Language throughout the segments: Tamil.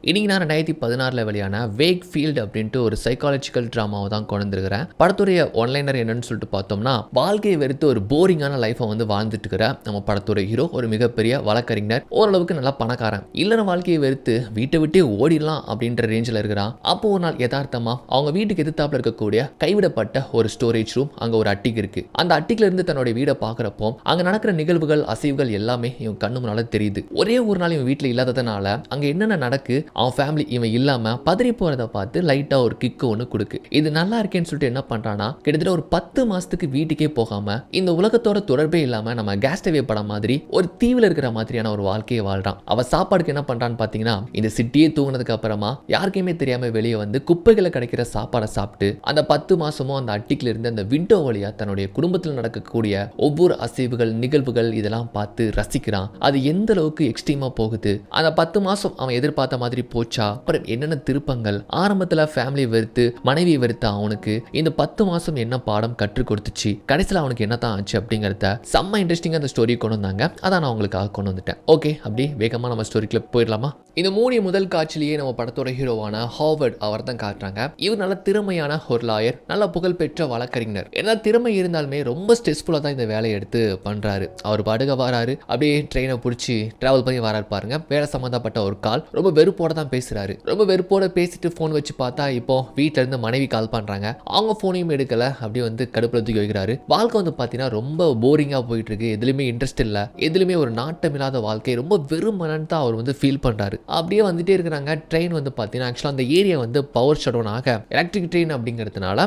இன்னைக்கு நான் 2016 வெளியான வேக் ஃபீல்டு அப்படின்ட்டு ஒரு சைக்காலஜிக்கல் ட்ராமாவை தான் கொண்டு வந்திருக்கிறேன். படத்துடைய ஒன்லைனர் என்னன்னு சொல்லிட்டு பார்த்தோம்னா, வாழ்க்கையை வெறுத்து ஒரு போரிங்கான லைஃபை வந்து வாழ்ந்துட்டு இருக்கிற நம்ம படத்துடைய ஹீரோ ஒரு மிகப்பெரிய வழக்கறிஞர், ஓரளவுக்கு நல்லா பணக்காரன். இல்லைன வாழ்க்கையை வெறுத்து வீட்டை விட்டே ஓடிடலாம் அப்படின்ற ரேஞ்சில் இருக்கிறான். அப்போ ஒரு நாள் யதார்த்தமா அவங்க வீட்டுக்கு எதிர்த்தாப்புல இருக்கக்கூடிய கைவிடப்பட்ட ஒரு ஸ்டோரேஜ் ரூம், அங்க ஒரு அட்டிக் இருக்கு. அந்த அட்டிக்ல இருந்து தன்னுடைய வீடை பார்க்குறப்போ அங்க நடக்கிற நிகழ்வுகள், அசைவுகள் எல்லாமே இவன் கண்ணு முன்னால தெரியுது. ஒரே ஒரு நாள் இவன் வீட்டில் இல்லாததுனால அங்க என்னென்ன நடக்கு, அவன் ஃபேமிலி இவன் இல்லாம பதறி போறதை பார்த்து லைட்டா ஒரு கிக்கு ஒன்று கொடுக்கு. இது நல்லா இருக்கேன்னு சொல்லிட்டு என்ன பண்றானா, கிட்டத்தட்ட ஒரு 10 மாசத்துக்கு வீட்டுக்கே போகாம இந்த உலகத்தோட தொடர்பே இல்லாம நம்ம கேஸ்டவே படம் மாதிரி ஒரு தீவில் இருக்கிற மாதிரியான ஒரு வாழ்க்கையை வாழ்றான். அவ சாப்பாடுக்கு என்ன பண்றான்னு பாத்தீங்கன்னா, இந்த சிட்டியே தூங்கினதுக்கு அப்புறமா யாருக்குமே தெரியாம வெளியே வந்து குப்பைகளை கிடைக்கிற சாப்பாடை சாப்பிட்டு அந்த 10 மாசமும் அந்த அட்டிக்ல இருந்து அந்த விண்டோ வழியா தன்னுடைய குடும்பத்தில் நடக்கக்கூடிய ஒவ்வொரு அசைவுகள், நிகழ்வுகள் இதெல்லாம் பார்த்து ரசிக்கிறான். அது எந்த அளவுக்கு எக்ஸ்ட்ரீமா போகுது, அந்த 10 மாசம் அவன் எதிர்பார்த்த மாதிரி போச்சா, அப்புறம் என்னென்ன திருப்பங்கள், ஆரம்பத்தில் ஃபேமிலியை வெறுத்து மனைவியை வெறுத்த அவனுக்கு இந்த 10 மாசம் என்ன பாடம் கற்றுக் கொடுத்துச்சு, கடைசியில் அவனுக்கு என்ன தான் ஆச்சு அப்படிங்கிறத செம்ம இன்ட்ரெஸ்டிங்காக அந்த ஸ்டோரி கொண்டு வந்தாங்க. அதான் நான் உங்களுக்காக கொண்டு வந்துட்டேன். ஓகே, அப்படி வேகமாக நம்ம ஸ்டோரிக்குள்ள போயிடலாமா? இந்த மூடிய முதல் காட்சிலேயே நம்ம படத்தோட ஹீரோவான ஹார்வர்ட் அவர் தான் காட்டுறாங்க. இவர் நல்ல திறமையான ஒரு லாயர், நல்ல புகழ்பெற்ற வழக்கறிஞர். ஏன்னா திறமை இருந்தாலுமே ரொம்ப ஸ்ட்ரெஸ்ஃபுல்லாக தான் இந்த வேலையை எடுத்து பண்றாரு. அவர் பாடுக வராரு, அப்படியே ட்ரெயினை பிடிச்சி டிராவல் பண்ணி வராரு பாருங்க. வேலை சம்மந்தப்பட்ட ஒரு கால், ரொம்ப வெறுப்போட தான் பேசுறாரு. ரொம்ப வெறுப்போட பேசிட்டு ஃபோன் வச்சு பார்த்தா இப்போ வீட்டில இருந்து மனைவி கால் பண்றாங்க. அவங்க ஃபோனையும் எடுக்கல, அப்படியே வந்து கடுப்புல தூக்கி வைக்கிறாரு. வாழ்க்கை வந்து பார்த்தீங்கன்னா ரொம்ப போரிங்கா போயிட்டு இருக்கு. எதுலையுமே இன்ட்ரெஸ்ட் இல்லை, எதுலையுமே ஒரு நாட்டம் இல்லாத வாழ்க்கை, ரொம்ப வெறுமனன்னு தான் அவர் வந்து ஃபீல் பண்றாரு. அப்படியே வந்துட்டே இருக்கிறாங்க. ட்ரெயின் வந்து பார்த்தீங்கன்னா ஆக்சுவலாக அந்த ஏரியா வந்து பவர் ஷட் டவுன் ஆக எலக்ட்ரிக் ட்ரெயின் அப்படிங்கிறதுனால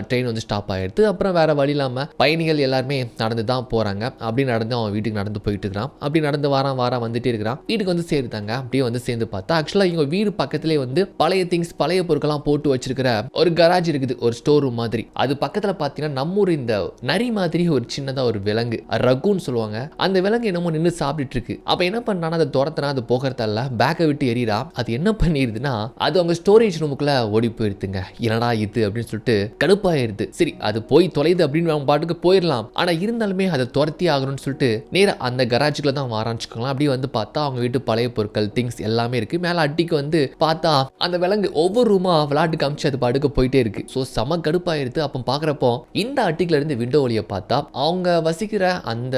ட்ரெயின் வந்து ஸ்டாப் ஆயிடுது. அப்புறம் வேற வழி இல்லாமல் பயணிகள் எல்லாருமே நடந்து தான் போறாங்க. அப்படி நடந்து அவன் வீட்டுக்கு நடந்து போயிட்டு இருக்கிறான். அப்படி நடந்து வாரம் வந்துட்டே இருக்கிறான். வீட்டுக்கு வந்து சேர்த்தாங்க. அப்படியே வந்து சேர்ந்து பார்த்தா ஆக்சுவலாக இவங்க வீடு பக்கத்திலே வந்து பழைய திங்ஸ், பழைய பொருட்கள்லாம் போட்டு வச்சிருக்கிற ஒரு கராஜ் இருக்குது, ஒரு ஸ்டோர் ரூம் மாதிரி. அது பக்கத்தில் பார்த்தீங்கன்னா நம்ம ஊர் இந்த நரி மாதிரி ஒரு சின்னதாக ஒரு விலங்கு, ரகுன்னு சொல்லுவாங்க, அந்த விலங்கு என்னமோ நின்று சாப்பிட்டுட்டு இருக்கு. அப்போ என்ன பண்ணானா, அதை துரத்துனா அது போகிறதால பேக்கை விட்டு எறிறா. அது என்ன பண்ணிருதுன்னா, அது அவங்க ஸ்டோரேஜ் ரூமுக்குள்ள ஓடி போயிருதுங்க. என்னடா இது அப்படின்னு சொல்லிட்டு கடுப்பாயிருது. சரி, அது போய் தொலைது அப்படின்னு அவங்க பாட்டுக்கு போயிடலாம். ஆனா இருந்தாலுமே அதை துரத்தி ஆகணும்னு சொல்லிட்டு நேரா அந்த கராஜுக்குள்ள தான் ஆரம்பிச்சுக்கலாம். அப்படியே வந்து பார்த்தா அவங்க வீட்டு பழைய பொருட்கள், திங்ஸ் எல்லாமே இருக்கு. மேல அட்டிக்கு வந்து பார்த்தா அந்த விலங்கு ஒவ்வொரு ரூமா விளையாட்டு காமிச்சு அது பாட்டுக்கு போயிட்டே இருக்கு. ஸோ செம கடுப்பாயிருது. அப்போ பாக்குறப்போ இந்த அட்டிக்குல இருந்து விண்டோ வழியை பார்த்தா அவங்க வசிக்கிற அந்த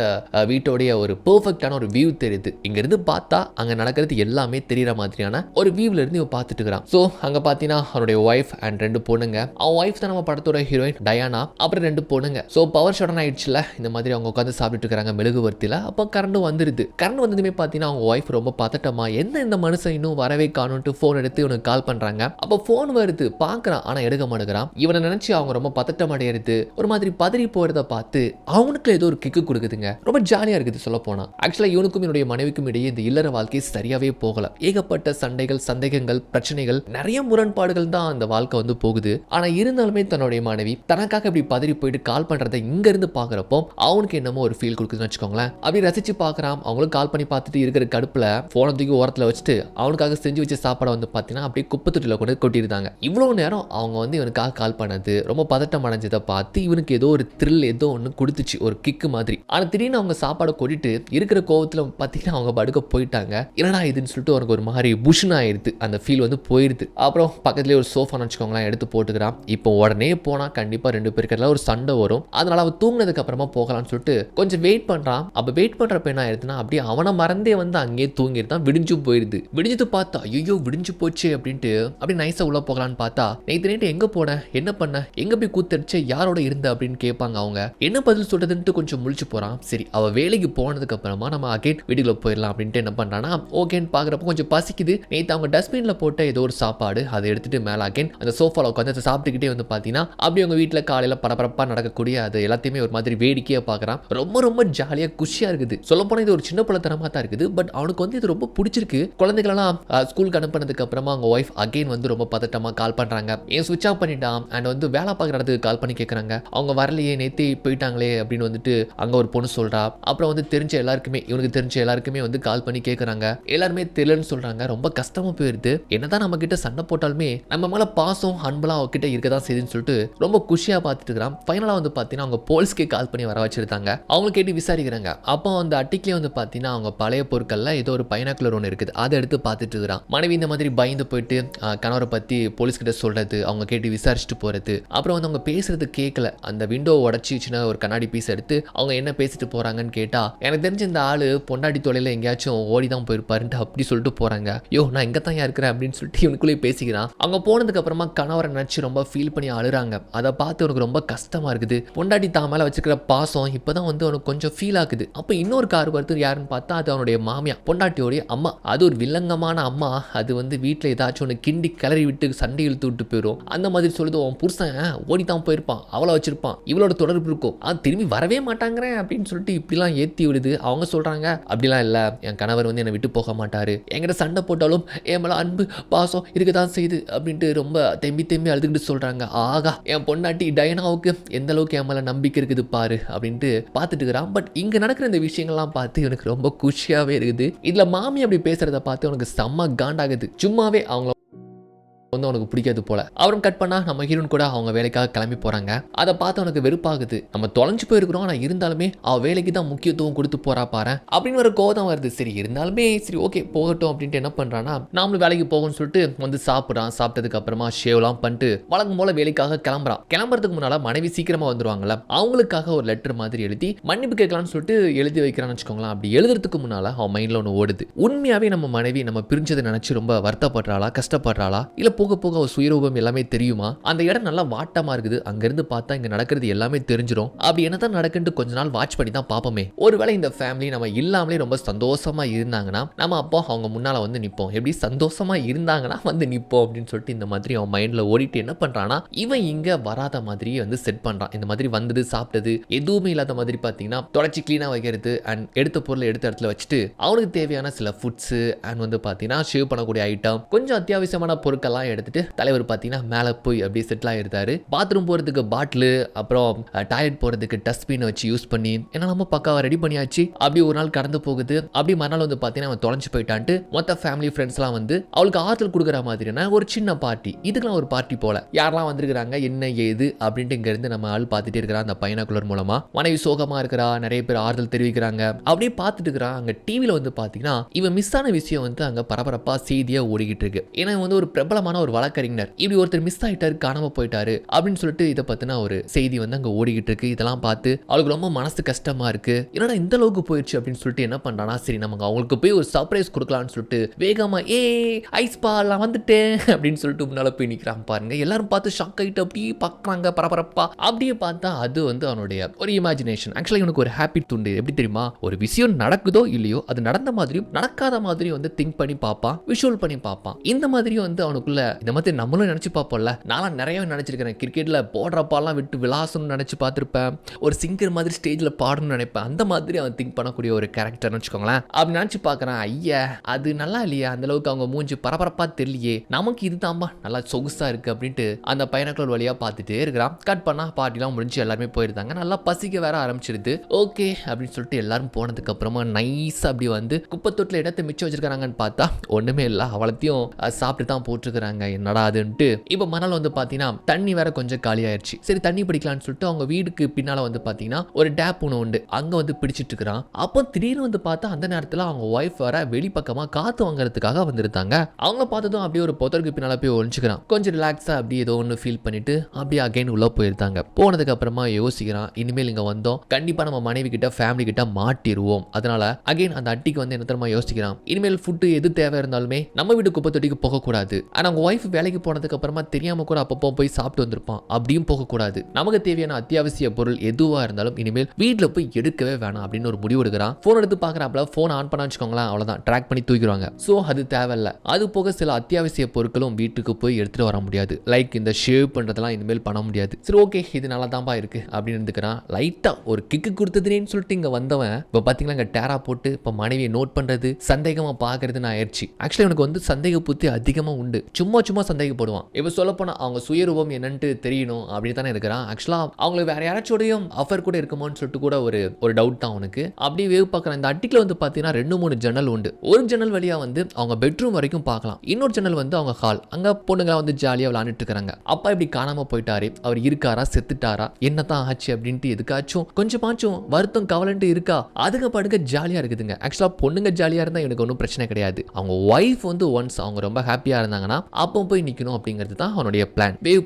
வீட்டோடைய ஒரு பெர்ஃபெக்டான ஒரு வியூ தெரியுது. இங்க இருந்து பார்த்தா அங்க நடக்கிறது எல்லாமே தெரியற மாதிரியான ஒரு வியூல இருந்து இவன் பார்த்துட்டு இருக்கிறான். ஸோ அங்க பார்த்தீங்கன்னா அவனுடைய ஒய்ஃப் அண்ட் 2 பொண்ணுங்க. அவன் ஒய்ஃப் தான் நம்ம படத்தோட ஹீரோயின் டயானா, அப்புறம் 2 பொண்ணுங்க. ஸோ பவர் ஷட் ஆயிடுச்சுல, இந்த மாதிரி அவங்க உட்காந்து சாப்பிட்டு இருக்கிறாங்க மெழுகுவர்த்தியில. அப்போ கரண்ட் வந்துருது. கரண்ட் வந்ததுமே பார்த்தீங்கன்னா அவங்க ஒய்ஃப் ரொம்ப பதட்டமா, என்ன இந்த மனுஷன் இன்னும் வரவே காணும்ட்டு ஃபோன் எடுத்து இவனுக்கு கால் பண்றாங்க. அப்போ ஃபோன் வருது, பார்க்கறான், ஆனா எடுக்க மாட்டேங்கிறான். இவனை நினைச்சு அவங்க ரொம்ப பதட்டம் அடையிறது, ஒரு மாதிரி பதறி போறதை பார்த்து அவனுக்கு ஏதோ ஒரு கிக்கு கொடுக்குதுங்க. ரொம்ப ஜாலியா இருக்குது சொல்ல போனா. ஆக்சுவலா இவனுக்கும் என்னுடைய மனைவிக்கும் இடையே இந்த இல்லற வாழ்க்கை சரியாவே போகல. ஏகப்பட்ட சண்டைகள், சந்தேகங்கள், பிரச்சனைகள், நிறைய முரண்பாடுகள் தான் அந்த வாழ்க்கை வந்து போகுது. ஆனா இருந்தாலுமே தன்னுடைய மனைவி தனக்காக இப்படி பதறி போயிட்டு கால் பண்றதை இங்க இருந்து பாக்குறப்போ அவனுக்கு என்னமோ ஒரு ஃபீல் கொடுக்குதுன்னு வச்சுக்கோங்களேன். அப்படி ரசிச்சு பாக்குறான். அவங்களும் கால் பண்ணி பார்த்துட்டு இருக்கிற கடுப்புல போன தூக்கி ஓரத்துல வச்சுட்டு அவனுக்காக செஞ்சு வச்ச சாப்பாடை வந்து பாத்தீங்கன்னா அப்படியே குப்பை தொட்டில கொண்டு கொட்டிருந்தாங்க. இவ்வளவு நேரம் அவங்க வந்து இவனுக்காக கால் பண்ணது, ரொம்ப பதட்டம் அடைஞ்சதை பார்த்து இவனுக்கு ஏதோ ஒரு த்ரில், ஏதோ ஒன்று கொடுத்துச்சு, ஒரு கிக்கு மாதிரி. ஆனா திடீர்னு அவங்க சாப்பாடை கொட்டிட்டு இருக்கிற கோவத்துல பாத்தீங்கன்னா அவங்க படுக்க போயிட்டாங்க. என்னடா இதுன்னு சொல்லிட்டு அவனுக்கு ஒரு மாதிரி புஷ்னு ஆயிடுது. அந்த ஃபீல் வந்து போயிடுது. அப்புறம் பக்கத்துலேயே ஒரு சோஃபான்னு வச்சுக்கோங்களேன், எடுத்து போட்டுக்கிறான். இப்போ உடனே போனா கண்டிப்பா 2 பேருக்குள்ள ஒரு சண்டை வரும். அதனால அவன் தூங்கினதுக்கு அப்புறமா போகலாம்னு சொல்லிட்டு கொஞ்சம் வெயிட் பண்றான். அப்ப வெயிட் பண்றப்ப என்ன ஆயிடுதுன்னா, அப்படியே அவனை மறந்தே வந்து அங்கேயே தூங்கிடுதான். விடிஞ்சு போயிடுது. விடிஞ்சது பார்த்தா ஐயோ விடிஞ்சு போச்சு அப்படின்ட்டு அப்படியே நைஸா உள்ள போகலான்னு பார்த்தா, நேற்று நைட்டு எங்க போன, என்ன பண்ண, எங்க போய் கூத்தடிச்ச, யாரோட இருந்த அப்படின்னு கேட்பாங்க. அவங்க என்ன பதில் சொல்றதுன்ட்டு கொஞ்சம் முழிச்சு போறான். சரி, அவ வேலைக்கு போனதுக்கு அப்புறமா நம்ம அகைன் வீட்டுக்குள்ள போயிடலாம் அப்படின்ட்டு என்ன பண்றானா, ஓகேன்னு பாக்குறப்ப கொஞ்சம் பசிக்குது. நேற்று அவங்க டஸ்ட்பின்ல போட்ட ஏதோ ஒரு சாப்பாடு, அதை எடுத்துட்டு மேல அகைன் அந்த சோஃபால உட்காந்து அதை சாப்பிட்டுக்கிட்டே வந்து பாத்தீங்கன்னா அப்படி அவங்க வீட்டுல காலையில பரபரப்பா நடக்கக்கூடிய அது எல்லாத்தையுமே ஒரு மாதிரி வேடிக்கையா பாக்குறான். ரொம்ப ரொம்ப ஜாலியா குஷியா இருக்குது. சொல்ல போனா இது ஒரு சின்ன பிள்ளைத்தனமா தான் இருக்குது. பட் அவனுக்கு வந்து இது ரொம்ப பிடிச்சிருக்கு. குழந்தைகளெல்லாம் ஸ்கூலுக்கு அனுப்பினதுக்கு அப்புறமா அவங்க ஒய்ஃப் அகைன் வந்து ரொம்ப பதட்டமா கால் பண்றாங்க. ஏன் சுவிட்ச் ஆஃப் பண்ணிட்டான் அண்ட் வந்து வேலை பார்க்குற இடத்துக்கு கால் பண்ணி கேட்கறாங்க. அவங்க வரலையே, நேத்தி போயிட்டாங்களே அப்படின்னு வந்துட்டு அங்க ஒரு பொண்ணு சொல்றா. அப்புறம் வந்து தெரிஞ்ச எல்லாருக்குமே, இவனுக்கு தெரிஞ்ச எல்லாருக்குமே வந்து கால் பண்ணி கேட்கறாங்க. எல்லாருமே தெரியலன்னு சொல்றாங்க. ரொம்ப கஷ்டமா போயிருது. என்னதான் நம்ம கிட்ட சண்டை போட்டாலுமே நம்ம மேல பாசம், அன்பெல்லாம் அவகிட்ட இருக்கதான் செய்யுதுன்னு சொல்லிட்டு ரொம்ப குஷியா பார்த்துட்டு இருக்கிறான். ஃபைனலா வந்து பாத்தீங்கன்னா அவங்க போலீஸ்க்கே கால் பண்ணி வர வச்சிருந்தாங்க. அவங்க கேட்டு விசாரிக்கிறாங்க. அப்போ அந்த அட்டிக்லேயே வந்து பாத்தீங்கன்னா அவங்க பழைய பொருட்கள்ல ஏதோ ஒரு பைனாக்குலர் ஒன்று இருக்குது, அதை எடுத்து பார்த்துட்டு இருக்கிறான். மனைவி இந்த மாதிரி பயந்து போயிட்டு கணவரை பற்றி போலீஸ்கிட்ட சொல்கிறது, அவங்க கேட்டு விசாரிச்சுட்டு போகிறது. அப்புறம் வந்து அவங்க பேசுறது கேட்கல, அந்த விண்டோ உடச்சி சின்ன ஒரு கண்ணாடி பீஸ் எடுத்து அவங்க என்ன பேசிட்டு போகிறாங்கன்னு கேட்டால், எனக்கு தெரிஞ்ச இந்த ஆள் பொண்டாடி தொலையில் எங்கேயாச்சும் ஓடி தான் போயிருப்பாருன்ட்டு அப்படி சொல்லிட்டு போகிறாங்க. யோ நான் இங்கே தான் இருக்கிறேன் அப்படின்னு சொல்லிட்டு இவனுக்குள்ளேயே பேசிக்கிறான். அவங்க போனதுக்கு அப்புறமா கணவரை நினச்சி ரொம்ப ஃபீல் பண்ணி அழுறாங்க. அதை பார்த்து உனக்கு ரொம்ப கஷ்டமாக இருக்குது. பொண்டாடி தான் மேலே வச்சுக்கிற பாசம் இப்போ தான் வந்து அவனுக்கு கொஞ்சம் ஃபீல் ஆகுது. அப்போ இன்னொரு கார் வருது, யாருன்னு பார்த்தா அது அவனுடைய மாமியா, பொண்டாட்டியோடைய அம்மா. அது ஒரு வில்லங்கமான அம்மா. அது வந்து வீட்டில் ஏதாச்சும் ஒன்று கிண்டி கிளறி விட்டு சண்டை இழுத்து விட்டு போயிடும். அந்த மாதிரி சொல்லுது, உன் புருஷன் ஓடி தான் போயிருப்பான், அவளை வச்சிருப்பான், இவளோட தொடர்பு இருக்கும், அது திரும்பி வரவே மாட்டாங்கிறேன் அப்படின்னு சொல்லிட்டு இப்படிலாம் ஏற்றி விடுது. அவங்க சொல்கிறாங்க அப்படிலாம் இல்லை, என் கணவர் வந்து என்னை விட்டு போக மாட்டார், என்கிட்ட சண்டை போட்டாலும் என் மேலே அன்பு பாசம் இருக்க தான் செய்யுது அப்படின்ட்டு ரொம்ப தெம்பி அழுதுகிட்டு சொல்கிறாங்க. ஆகா என் பொண்டாட்டி டயனாவுக்கு எந்த அளவுக்கு என் மேலே நம்பிக்கை இருக்குது பாரு அப்படின்ட்டு பார்த்துட்டு இருக்கிறான். பட் இங்கே நடக்கிற இந்த விஷயங்கள்லாம் பார்த்து எனக்கு ரொம்ப குஷியாகவே இருக்குது. இதில் மாமி அப்படி பேசுகிறத பார்த்து உனக்கு செம்ம காண்டாகுது. சும்மாவே அவங்க வந்து அவனுக்கு பிடிக்காது போல. அவரும் கட் பண்ணா நம்ம ஹீரோன் கூட அவங்க வேலைக்காக கிளம்பி போறாங்க. அதை பார்த்து அவனுக்கு வெறுப்பாகுது. நம்ம தொலைஞ்சு போயிருக்கிறோம், ஆனால் இருந்தாலுமே அவ வேலைக்கு தான் முக்கியத்துவம் கொடுத்து போறா பாரு அப்படின்னு ஒரு கோபம் வருது. சரி இருந்தாலுமே சரி ஓகே போகட்டும் அப்படின்ட்டு என்ன பண்றான்னா, நாமளும் வேலைக்கு போகணும்னு சொல்லிட்டு வந்து சாப்பிட்றான். சாப்பிட்டதுக்கு அப்புறமா ஷேவ்லாம் பண்ணிட்டு வழக்கம் போல வேலைக்காக கிளம்புறான். கிளம்புறதுக்கு முன்னால மனைவி சீக்கிரமா வந்துருவாங்கல்ல, அவங்களுக்காக ஒரு லெட்டர் மாதிரி எழுதி மன்னிப்பு கேட்கலாம்னு சொல்லிட்டு எழுதி வைக்கிறான்னு வச்சுக்கோங்களேன். அப்படி எழுதுறதுக்கு முன்னால அவன் மைண்ட்ல ஒன்று ஓடுது. உண்மையாவே நம்ம மனைவி நம்ம பிரிஞ்சதை நினைச்சு ரொம்ப வருத்தப்படுறாளா, கஷ்டப்படுறாளா, இல்ல போக போக ஒரு சுயரூபம் எல்லாமே தெரியுமா? அந்த இடம் நல்லா வாட்டமா இருக்குது. அங்கிருந்து பார்த்தா இங்க நடக்கிறது எல்லாமே தெரிஞ்சிடும். அப்படி என்னதான் நடக்குன்னு கொஞ்ச நாள் வாட்ச் பண்ணி தான் பார்ப்போமே. ஒருவேளை இந்த ஃபேமிலி நம்ம இல்லாமலே ரொம்ப சந்தோஷமா இருந்தாங்கன்னா நம்ம அப்போ அவங்க முன்னால வந்து நிற்போம். எப்படி சந்தோஷமா இருந்தாங்கன்னா வந்து நிற்போம் அப்படின்னு சொல்லிட்டு இந்த மாதிரி அவன் மைண்ட்ல ஓடிட்டு என்ன பண்றான்னா, இவன் இங்க வராத மாதிரியே வந்து செட் பண்றான். இந்த மாதிரி வந்தது சாப்பிட்டது எதுவுமே இல்லாத மாதிரி பார்த்தீங்கன்னா தொடச்சி கிளீனா வைக்கிறது அண்ட் எடுத்த பொருளை எடுத்த இடத்துல வச்சுட்டு அவனுக்கு தேவையான சில ஃபுட்ஸ் அண்ட் வந்து பார்த்தீங்கன்னா ஷேவ் பண்ணக்கூடிய ஐட்டம் கொஞ்சம் அத்தியாவசியமான பொருட்கள்லாம் எடுத்துட்டு தலைவர் பார்த்தீங்கன்னா மேலே போய் அப்படியே செட்டில் ஆகிருந்தாரு. பாத்ரூம் போகிறதுக்கு பாட்டிலு, அப்புறம் டாய்லெட் போகிறதுக்கு டஸ்ட்பின் வச்சு யூஸ் பண்ணி ஏன்னா நம்ம பக்காவாக ரெடி பண்ணியாச்சு. அப்படி ஒரு நாள் கடந்து போகுது. அப்படி மறுநாள் வந்து பார்த்தீங்கன்னா அவன் தொலைஞ்சு போயிட்டான்ட்டு மொத்த ஃபேமிலி ஃப்ரெண்ட்ஸ்லாம் வந்து அவளுக்கு ஆறுதல் கொடுக்குற மாதிரியான ஒரு சின்ன பார்ட்டி. இதுக்கெல்லாம் ஒரு பார்ட்டி போல யாரெல்லாம் வந்திருக்கிறாங்க என்ன ஏது அப்படின்ட்டு இங்கேருந்து நம்ம ஆள் பார்த்துட்டே இருக்கிறான். அந்த பைனாகுலர் மூலமா மனைவி சோகமாக இருக்கிறா, நிறைய பேர் ஆறுதல் தெரிவிக்கிறாங்க. அப்படியே பார்த்துட்டு இருக்கிறான். அங்கே டிவியில் வந்து பார்த்தீங்கன்னா இவன் மிஸ் ஆன விஷயம் வந்து அங்கே பரபரப்பாக செய்தியாக ஓடிக்கிட்டு இருக்கு. ஏன்னா வந்து ஒரு பிரபலமான ஒரு வழக்கறிஞர் இப்படி ஒருத்தர் மிஸ் ஆயிட்டாரு, காணாம போயிட்டாரு அப்படின்னு சொல்லிட்டு இதை பத்தின ஒரு செய்தி வந்து அங்க ஓடிக்கிட்டு இருக்கு. இதெல்லாம் பார்த்து அவளுக்கு ரொம்ப மனசு கஷ்டமா இருக்கு. என்னடா இந்த அளவுக்கு போயிடுச்சு அப்படின்னு சொல்லிட்டு என்ன பண்றானா, சரி நமக்கு அவங்களுக்கு போய் ஒரு சர்ப்ரைஸ் கொடுக்கலாம்னு சொல்லிட்டு வேகமா ஐஸ் பால் நான் வந்துட்டேன் அப்படின்னு சொல்லிட்டு முன்னால போய் நிக்கிறான் பாருங்க. எல்லாரும் பார்த்து ஷாக் ஆகிட்டு அப்படியே பார்க்கறாங்க பரபரப்பா. அப்படியே பார்த்தா அது வந்து அவனுடைய ஒரு இமேஜினேஷன். ஆக்சுவலி இவனுக்கு ஒரு ஹேபிட் உண்டு. எப்படி தெரியுமா, ஒரு விஷயம் நடக்குதோ இல்லையோ அது நடந்த மாதிரியும் நடக்காத மாதிரியும் வந்து திங்க் பண்ணி பார்ப்பான், விஷுவல் பண்ணி பார்ப்பான். இந்த மாதிரியும் வந்து அவனுக்குள்ள இந்த மாதிரி நம்மளும் நினைச்சு பார்ப்போம்ல. நான் நிறைய நினைச்சிருக்கிறேன். கிரிக்கெட்ல போடுறப்பாலாம் விட்டு விளாசம்னு நினைச்சு பார்த்துருப்பேன். ஒரு சிங்கர் மாதிரி ஸ்டேஜ்ல பாடணும்னு நினைப்பேன். அந்த மாதிரி அவன் திங்க் பண்ணக்கூடிய ஒரு கேரக்டர்னு வச்சுக்கோங்களேன். அப்படி நினைச்சு பார்க்கறான். ஐயா அது நல்லா இல்லையா, அந்த அளவுக்கு அவங்க மூஞ்சி பரபரப்பா தெரியலையே, நமக்கு இதுதான்பா நல்லா சொகுசா இருக்கு அப்படின்ட்டு அந்த பைனாக்குலர் வழியா பார்த்துட்டே இருக்கிறான். கட் பண்ணா பார்ட்டிலாம் முடிஞ்சு எல்லாருமே போயிருந்தாங்க. நல்லா பசிக்க வேற ஆரம்பிச்சிருது. ஓகே அப்படின்னு சொல்லிட்டு எல்லாரும் போனதுக்கு அப்புறமா நைஸ் அப்படி வந்து குப்பை தொட்டில் இடத்தை மிச்சம் வச்சிருக்காங்கன்னு பார்த்தா ஒண்ணுமே இல்லை. அவளத்தையும் சாப்பிட்டு தான் போட்டிருக்கிறாங்க. என்னடா அதுன்ட்டு இப்போ மணல் வந்து பார்த்தீங்கன்னா தண்ணி வேற கொஞ்சம் காலி ஆயிடுச்சு. சரி தண்ணி பிடிக்கலான்னு சொல்லிட்டு அவங்க வீடுக்கு பின்னால வந்து பார்த்தீங்கன்னா ஒரு டேப் ஒன்று உண்டு, அங்கே வந்து பிடிச்சிட்டு இருக்கிறான். அப்போ திடீர்னு வந்து பார்த்தா அந்த நேரத்தில் அவங்க ஒய்ஃப் வர வெளிப்பக்கமாக காற்று வாங்குறதுக்காக வந்திருந்தாங்க. அவங்க பார்த்ததும் அப்படியே ஒரு புதருக்கு பின்னால போய் ஒழிச்சுக்கிறான். கொஞ்சம் ரிலாக்ஸாக அப்படியே ஏதோ ஒன்று ஃபீல் பண்ணிட்டு அப்படியே அகைன் உள்ள போயிருந்தாங்க. போனதுக்கு அப்புறமா யோசிக்கிறான், இனிமேல் இங்கே வந்தோம் கண்டிப்பாக நம்ம மனைவி கிட்ட ஃபேமிலி கிட்ட மாட்டிடுவோம். அதனால அகைன் அந்த அட்டிக்கு வந்து என்ன தெரியுமா யோசிக்கிறான், இனிமேல் ஃபுட்டு எது தேவை இருந்தாலுமே நம்ம வீட்டு குப்பை தொட்டிக்கு போகக்கூடாது. ஆனால் அவங்க ஒய்ஃப் வேலைக்கு போனதுக்கு அப்புறமா தெரியாம கூட அப்பப்போ போய் சாப்பிட்டு வந்திருப்பான், அப்படியும் போகக்கூடாது. நமக்கு தேவையான அத்தியாவசிய பொருள் எதுவா இருந்தாலும் இனிமேல் வீட்டில் போய் எடுக்கவே வேணாம் அப்படின்னு ஒரு முடிவு எடுக்கிறான். போன் எடுத்து பார்க்கறாப்ல, போன் ஆன் பண்ண வச்சுக்கோங்களேன், அவ்வளவுதான் ட்ராக் பண்ணி தூக்கிடுவாங்க. ஸோ அது தேவையில்ல. அது போக சில அத்தியாவசிய பொருட்களும் வீட்டுக்கு போய் எடுத்துட்டு வர முடியாது. லைக் இந்த ஷேவ் பண்றதெல்லாம் இனிமேல் பண்ண முடியாது. சரி ஓகே இது நல்லா தான்பா இருக்கு அப்படின்னு இருந்துக்கிறான். லைட்டா ஒரு கிக்கு கொடுத்ததுன்னு சொல்லிட்டு இங்க வந்தவன் இப்போ பாத்தீங்களா இங்க டேரா போட்டு இப்போ மனைவியை நோட் பண்றது, சந்தேகமா பாக்குறதுன்னு ஆயிடுச்சு. ஆக்சுவலி எனக்கு வந்து சந்தேக புத்தி அதிகமா உண்டு. சும்மா சும்மா சந்தேகப்படுவான். இப்ப சொல்லப்போனா அவங்க சுயரூபம் என்னன்னு தெரியணும் அப்படின்னு தானே இருக்கிறான். ஆக்சுவலா அவங்களுக்கு வேற யாராச்சோடையும் அஃபர் கூட இருக்குமோன்னு சொல்லிட்டு கூட ஒரு டவுட் தான் அவனுக்கு. அப்படி வேவ் பார்க்குற இந்த அட்டிக்கில் வந்து பார்த்தீங்கன்னா 2-3 ஜன்னல் உண்டு. ஒரு ஜன்னல் வழியா வந்து அவங்க பெட்ரூம் வரைக்கும் பார்க்கலாம். இன்னொரு ஜன்னல் வந்து அவங்க ஹால். அங்க பொண்ணுங்க வந்து ஜாலியாக விளையாண்டுட்டு இருக்காங்க. அப்பா இப்படி காணாம போயிட்டாரு, அவர் இருக்காரா செத்துட்டாரா என்னதான் ஆச்சு அப்படின்ட்டு எதுக்காச்சும் கொஞ்சமாச்சும் வருத்தம் கவலைன்ட்டு இருக்கா, அதுங்க பாடுங்க ஜாலியா இருக்குதுங்க. ஆக்சுவலா பொண்ணுங்க ஜாலியா இருந்தா எனக்கு ஒன்றும் பிரச்சனை கிடையாது. அவங்க ஒய்ஃப் வந்து ஒன்ஸ் அவங்க ரொம்ப ஹாப்பியா இருந்தாங்கன்னா அப்போ போய் நிக்கணும் அப்படிங்கிறது தான் அவனுடைய பிளான். வேவ்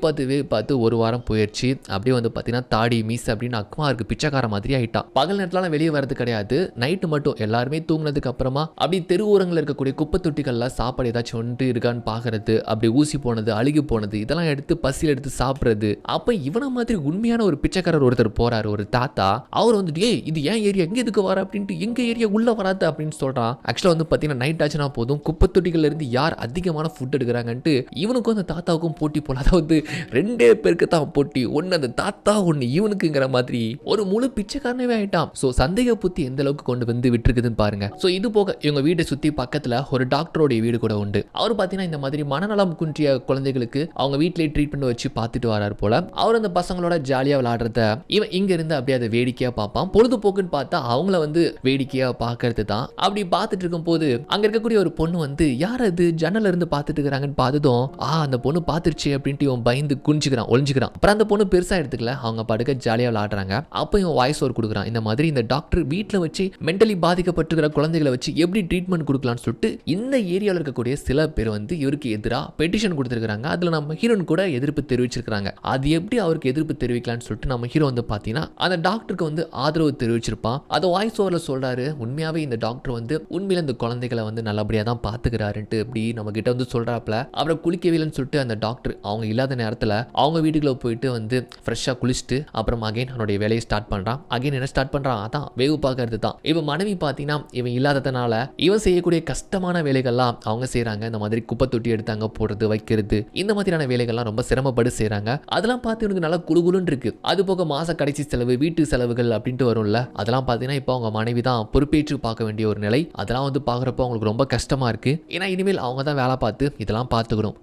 பார்த்து ஒரு வாரம் போயிடுச்சு. அப்படியே வந்து பார்த்தீங்கன்னா தாடி மீஸ் அப்படின்னு அக்குமா இருக்கு, பிச்சைக்கார மாதிரி ஆயிட்டான். பகல் நேரத்துல வெளியே வரது கிடையாது. நைட்டு மட்டும் எல்லாருமே தூங்கினதுக்கு அப்புறமா அப்படி தெரு ஓரங்களில் இருக்கக்கூடிய குப்பை தொட்டிகள்ல சாப்பாடு ஏதாச்சும் ஒன்று இருக்கான்னு பாக்குறது, அப்படி ஊசி போனது அழுகி போனது இதெல்லாம் எடுத்து பசியில் எடுத்து சாப்பிடுறது. அப்ப இவன மாதிரி உண்மையான ஒரு பிச்சைக்காரர் ஒருத்தர் போறாரு, ஒரு தாத்தா. அவர் வந்து ஏய் இது ஏன் ஏரியா எங்க எதுக்கு வர அப்படின்ட்டு எங்க ஏரியா உள்ள வராது அப்படின்னு சொல்றான். ஆக்சுவலா வந்து பாத்தீங்கன்னா நைட் ஆச்சுன்னா போதும் குப்பை தொட்டிகள்ல இருந்து யார் அதிகமான ஃபுட் எடுக்கிறாங்கன்ட்டு இவனுக்கும் அந்த தாத்தாவுக்கும் போட்டி போல. அதாவது 2 பேருக்கு தான் போட்டி, ஒன்னு அந்த தாத்தா ஒன்னு இவனுக்குங்கிற மாதிரி ஒரு முழு பிச்சைக்காரனவே ஆயிட்டான். சோ சந்தேக புத்தி எந்த அளவுக்கு கொண்டு வந்து விட்டுருக்குதுன்னு பாருங்க. சோ இது போக இவங்க வீட்டை சுத்தி பக்கத்துல ஒரு டாக்டரோட வீடு கூட உண்டு. அவர் பாத்தீங்கன்னா இந்த மாதிரி மனநலம் குன்றிய குழந்தைகளுக்கு அவங்க வீட்டிலேயே ட்ரீட்மெண்ட் வச்சு பார்த்துட்டு வராரு போல. அவர் அந்த பசங்களோட ஜாலியா விளையாடுறத இவன் இங்க இருந்து அப்படியே அதை வேடிக்கையா பார்ப்பான். பொழுதுபோக்குன்னு பார்த்தா அவங்கள வந்து வேடிக்கையா பார்க்கறது தான். அப்படி பார்த்துட்டு இருக்கும் போது அங்க இருக்கக்கூடிய ஒரு பொண்ணு வந்து யார் அது ஜன்னல்ல இருந்து பார்த்துட்டு இருக்காங்கன்னு பார்த்ததும் அந்த பொண்ணு பார்த்துருச்சு அப்படின்ட்டு இவன் பயந்து குனிஞ்சுக்கிறான், ஒளிஞ்சுக்கிறான். அப்புறம் அந்த பொண்ணு பெருசா எடுத்துக்கல, அவங்க படுக்க ஜாலியா விளையாடுறாங்க. அப்போ இவன் வாய்ஸ் ஓவர் கொடுக்குறான், இந்த மாதிரி இந்த டாக்டர் வீட்டில் வச்சு மென்டலி பாதிக்கப்பட்டிருக்கிற குழந்தைகளை வச்சு எப்படி ட்ரீட்மெண்ட் கொடுக்கலாம்னு சொல்லிட்டு இந்த ஏரியாவில் இருக்கக்கூடிய சில பேர் வந்து இவருக்கு எதிராக பெட்டிஷன் கொடுத்துருக்காங்க. அதுல நம்ம ஹீரோன் கூட எதிர்ப்பு தெரிவிச்சிருக்காங்க. அது எப்படி அவருக்கு எதிர்ப்பு தெரிவிக்கலாம்னு சொல்லிட்டு நம்ம ஹீரோ வந்து பாத்தீங்கன்னா அந்த டாக்டருக்கு வந்து ஆதரவு தெரிவிச்சிருப்பான். அதை வாய்ஸ் ஓவர்ல சொல்றாரு, உண்மையாவே இந்த டாக்டர் வந்து உண்மையில இந்த குழந்தைகளை வந்து நல்லபடியா தான் பாத்துக்கிறாருன்ட்டு இப்படி நம்ம கிட்ட வந்து சொல்றாப்ல. அப்புறம் குளிக்கவில்லைன்னு சொல்லிட்டு அந்த டாக்டர் அவங்க இல்லாத நேரத்துல அவங்க வீட்டுக்குள்ள போயிட்டு வந்து ஃப்ரெஷ்ஷா குளிச்சுட்டு அப்புறம் அகைன் அவனுடைய வேலையை ஸ்டார்ட் பண்றான். அகைன் என்ன ஸ்டார்ட் பண்றான், அதான் வேவு பார்க்கறது தான். இவன் மனைவி பாத்தீங்கன்னா இவன் இல்லாததுனால இவன் செய்யக்கூடிய கஷ்டமான வேலைகள்லாம் அவங்க செய்யறாங்க. இந்த மாதிரி குப்பை தொட்டி எடுத்தாங்க போடுறது வைக்கிறது இந்த மாதிரியான வேலைகள்லாம் ரொம்ப சிரமப்பட்டு செய்யறாங்க. அதெல்லாம் பார்த்து இவனுக்கு நல்லா குழுகுலுன்னு இருக்கு. அது போக மாச கடைசி செலவு வீட்டு செலவுகள் அப்படின்ட்டு வரும்ல, அதெல்லாம் பார்த்தீங்கன்னா இப்போ அவங்க மனைவி தான் பொறுப்பேற்று பார்க்க வேண்டிய ஒரு நிலை. அதெல்லாம் வந்து பார்க்குறப்போ அவங்களுக்கு ரொம்ப கஷ்டமா இருக்கு. ஏன்னா இனிமேல் அவங்க தான் வேலை பார்த்து இதெல்லாம் பார்த்துக்கணும்.